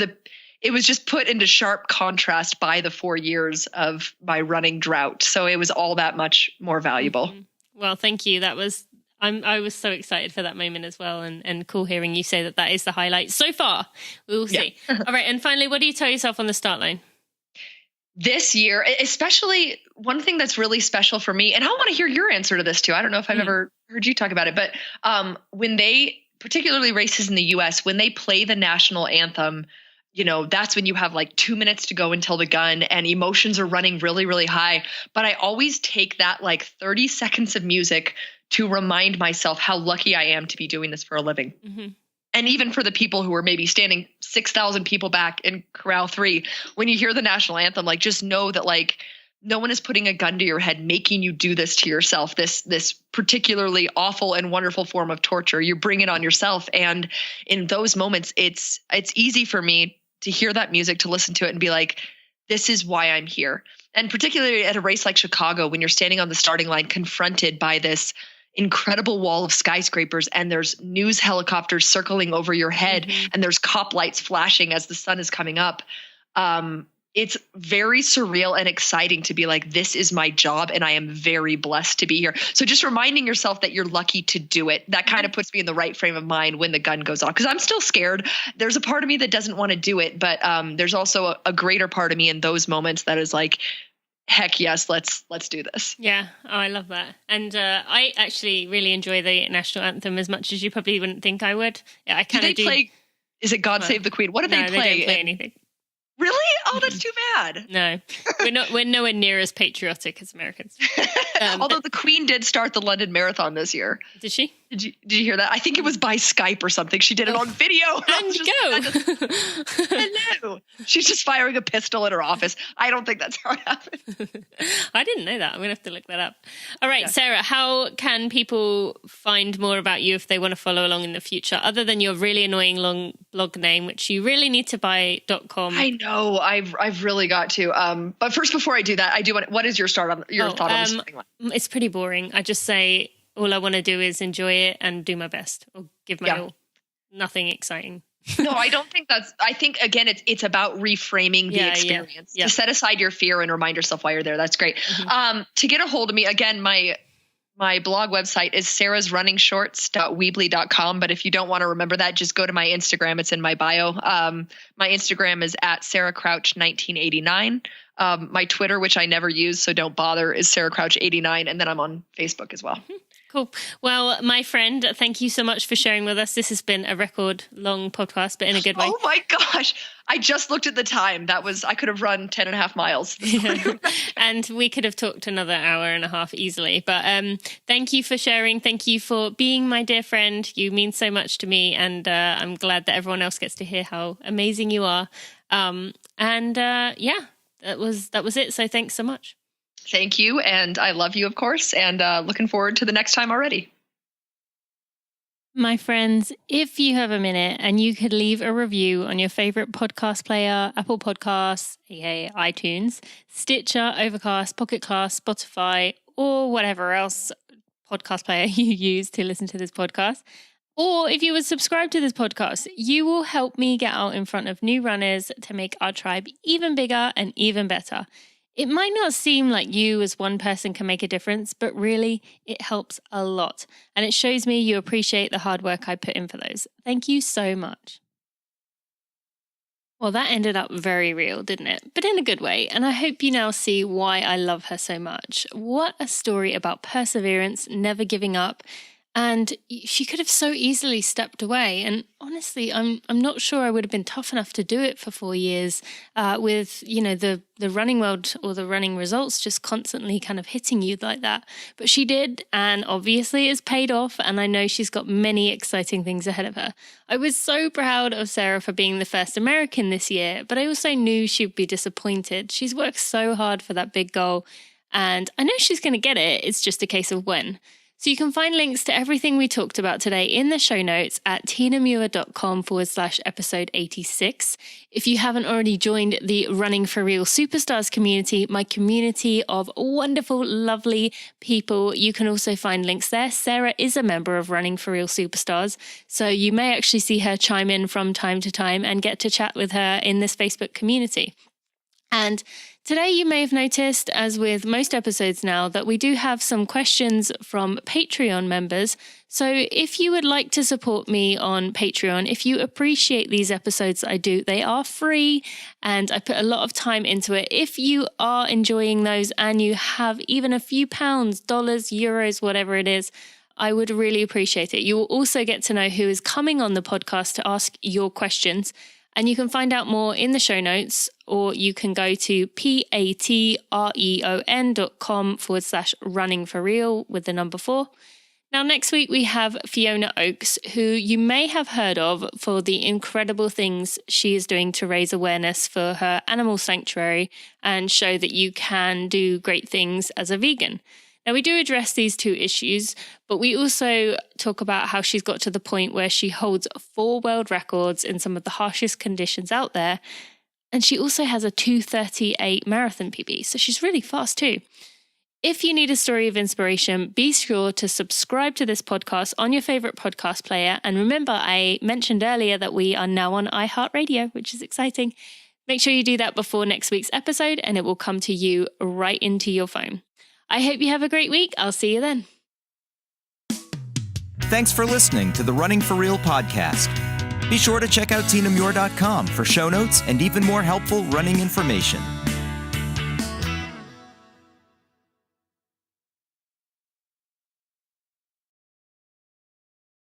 it was just put into sharp contrast by the 4 years of my running drought. So it was all that much more valuable. Well, thank you. I was so excited for that moment as well, and cool hearing you say that is the highlight so far. We will see. All right, and finally, what do you tell yourself on the start line? This year, especially one thing that's really special for me, and I want to hear your answer to this too. I don't know if I've ever heard you talk about it, but when they, particularly races in the US, when they play the national anthem, that's when you have like 2 minutes to go until the gun and emotions are running really, really high. But I always take that like 30 seconds of music to remind myself how lucky I am to be doing this for a living. And even for the people who are maybe standing 6,000 people back in Corral 3, when you hear the national anthem, like just know that like no one is putting a gun to your head, making you do this to yourself, this particularly awful and wonderful form of torture. You bring it on yourself. And in those moments, it's easy for me to hear that music, to listen to it and be like, this is why I'm here. And particularly at a race like Chicago, when you're standing on the starting line, confronted by this incredible wall of skyscrapers and there's news helicopters circling over your head and there's cop lights flashing as the sun is coming up. It's very surreal and exciting to be like, this is my job and I am very blessed to be here. So just reminding yourself that you're lucky to do it, that kind of puts me in the right frame of mind when the gun goes off, because I'm still scared. There's a part of me that doesn't want to do it, but there's also a greater part of me in those moments that is like, heck yes, let's do this. Yeah. Oh, I love that. And I actually really enjoy the national anthem as much as you probably wouldn't think I would. Yeah, I kind of do. Play, is it God Save the Queen? What do they play? They don't play anything. Really? Oh, that's too bad. No, we're nowhere near as patriotic as Americans. Although the Queen did start the London Marathon this year. Did she? Did you hear that? I think it was by Skype or something. She did it on video. And Hello. She's just firing a pistol in her office. I don't think that's how it happened. I didn't know that. I'm going to have to look that up. All right, yeah. Sarah, how can people find more about you if they want to follow along in the future, other than your really annoying long blog name, which you really need to buy .com? I know. I've really got to. But first, before I do that, I do want. What is your thought on this thing? It's pretty boring. I just say all I want to do is enjoy it and do my best or give my all. Nothing exciting. No, I don't think that's. I think again, it's about reframing the experience. To set aside your fear and remind yourself why you're there. That's great. Mm-hmm. To get a hold of me, again, my blog website is sarahsrunningshorts.weebly.com. But if you don't want to remember that, just go to my Instagram. It's in my bio. My Instagram is at sarahcrouch1989. My Twitter, which I never use, so don't bother, is sarahcrouch89. And then I'm on Facebook as well. Mm-hmm. Cool. Well, my friend, thank you so much for sharing with us. This has been a record long podcast, but in a good way. Oh my gosh. I just looked at the time. I could have run 10 and a half miles. And we could have talked another hour and a half easily. But thank you for sharing. Thank you for being my dear friend. You mean so much to me. And I'm glad that everyone else gets to hear how amazing you are. That was it. So thanks so much. Thank you. And I love you, of course. And looking forward to the next time already. My friends, if you have a minute and you could leave a review on your favorite podcast player, Apple Podcasts, aka iTunes, Stitcher, Overcast, Pocket Cast, Spotify, or whatever else podcast player you use to listen to this podcast, or if you would subscribe to this podcast, you will help me get out in front of new runners to make our tribe even bigger and even better. It might not seem like you as one person can make a difference, but really it helps a lot. And it shows me you appreciate the hard work I put in for those. Thank you so much. Well, that ended up very real, didn't it? But in a good way. And I hope you now see why I love her so much. What a story about perseverance, never giving up. And she could have so easily stepped away. And honestly, I'm not sure I would have been tough enough to do it for 4 years with, the running world or the running results just constantly kind of hitting you like that. But she did, and obviously it's paid off. And I know she's got many exciting things ahead of her. I was so proud of Sarah for being the first American this year, but I also knew she'd be disappointed. She's worked so hard for that big goal, and I know she's going to get it. It's just a case of when. So you can find links to everything we talked about today in the show notes at tinamuir.com/episode 86. If you haven't already joined the Running for Real Superstars community, my community of wonderful, lovely people, you can also find links there. Sarah is a member of Running for Real Superstars, so you may actually see her chime in from time to time and get to chat with her in this Facebook community. And today you may have noticed, as with most episodes now, that we do have some questions from Patreon members. So if you would like to support me on Patreon, if you appreciate these episodes I do, they are free and I put a lot of time into it. If you are enjoying those and you have even a few pounds, dollars, euros, whatever it is, I would really appreciate it. You will also get to know who is coming on the podcast to ask your questions. And you can find out more in the show notes, or you can go to patreon.com/runningforreal with the number 4. Now, next week we have Fiona Oakes, who you may have heard of for the incredible things she is doing to raise awareness for her animal sanctuary and show that you can do great things as a vegan. Now, we do address these two issues, but we also talk about how she's got to the point where she holds 4 world records in some of the harshest conditions out there. And she also has a 2:38 marathon PB, so she's really fast too. If you need a story of inspiration, be sure to subscribe to this podcast on your favorite podcast player. And remember, I mentioned earlier that we are now on iHeartRadio, which is exciting. Make sure you do that before next week's episode, and it will come to you right into your phone. I hope you have a great week. I'll see you then. Thanks for listening to the Running for Real podcast. Be sure to check out tinamuir.com for show notes and even more helpful running information.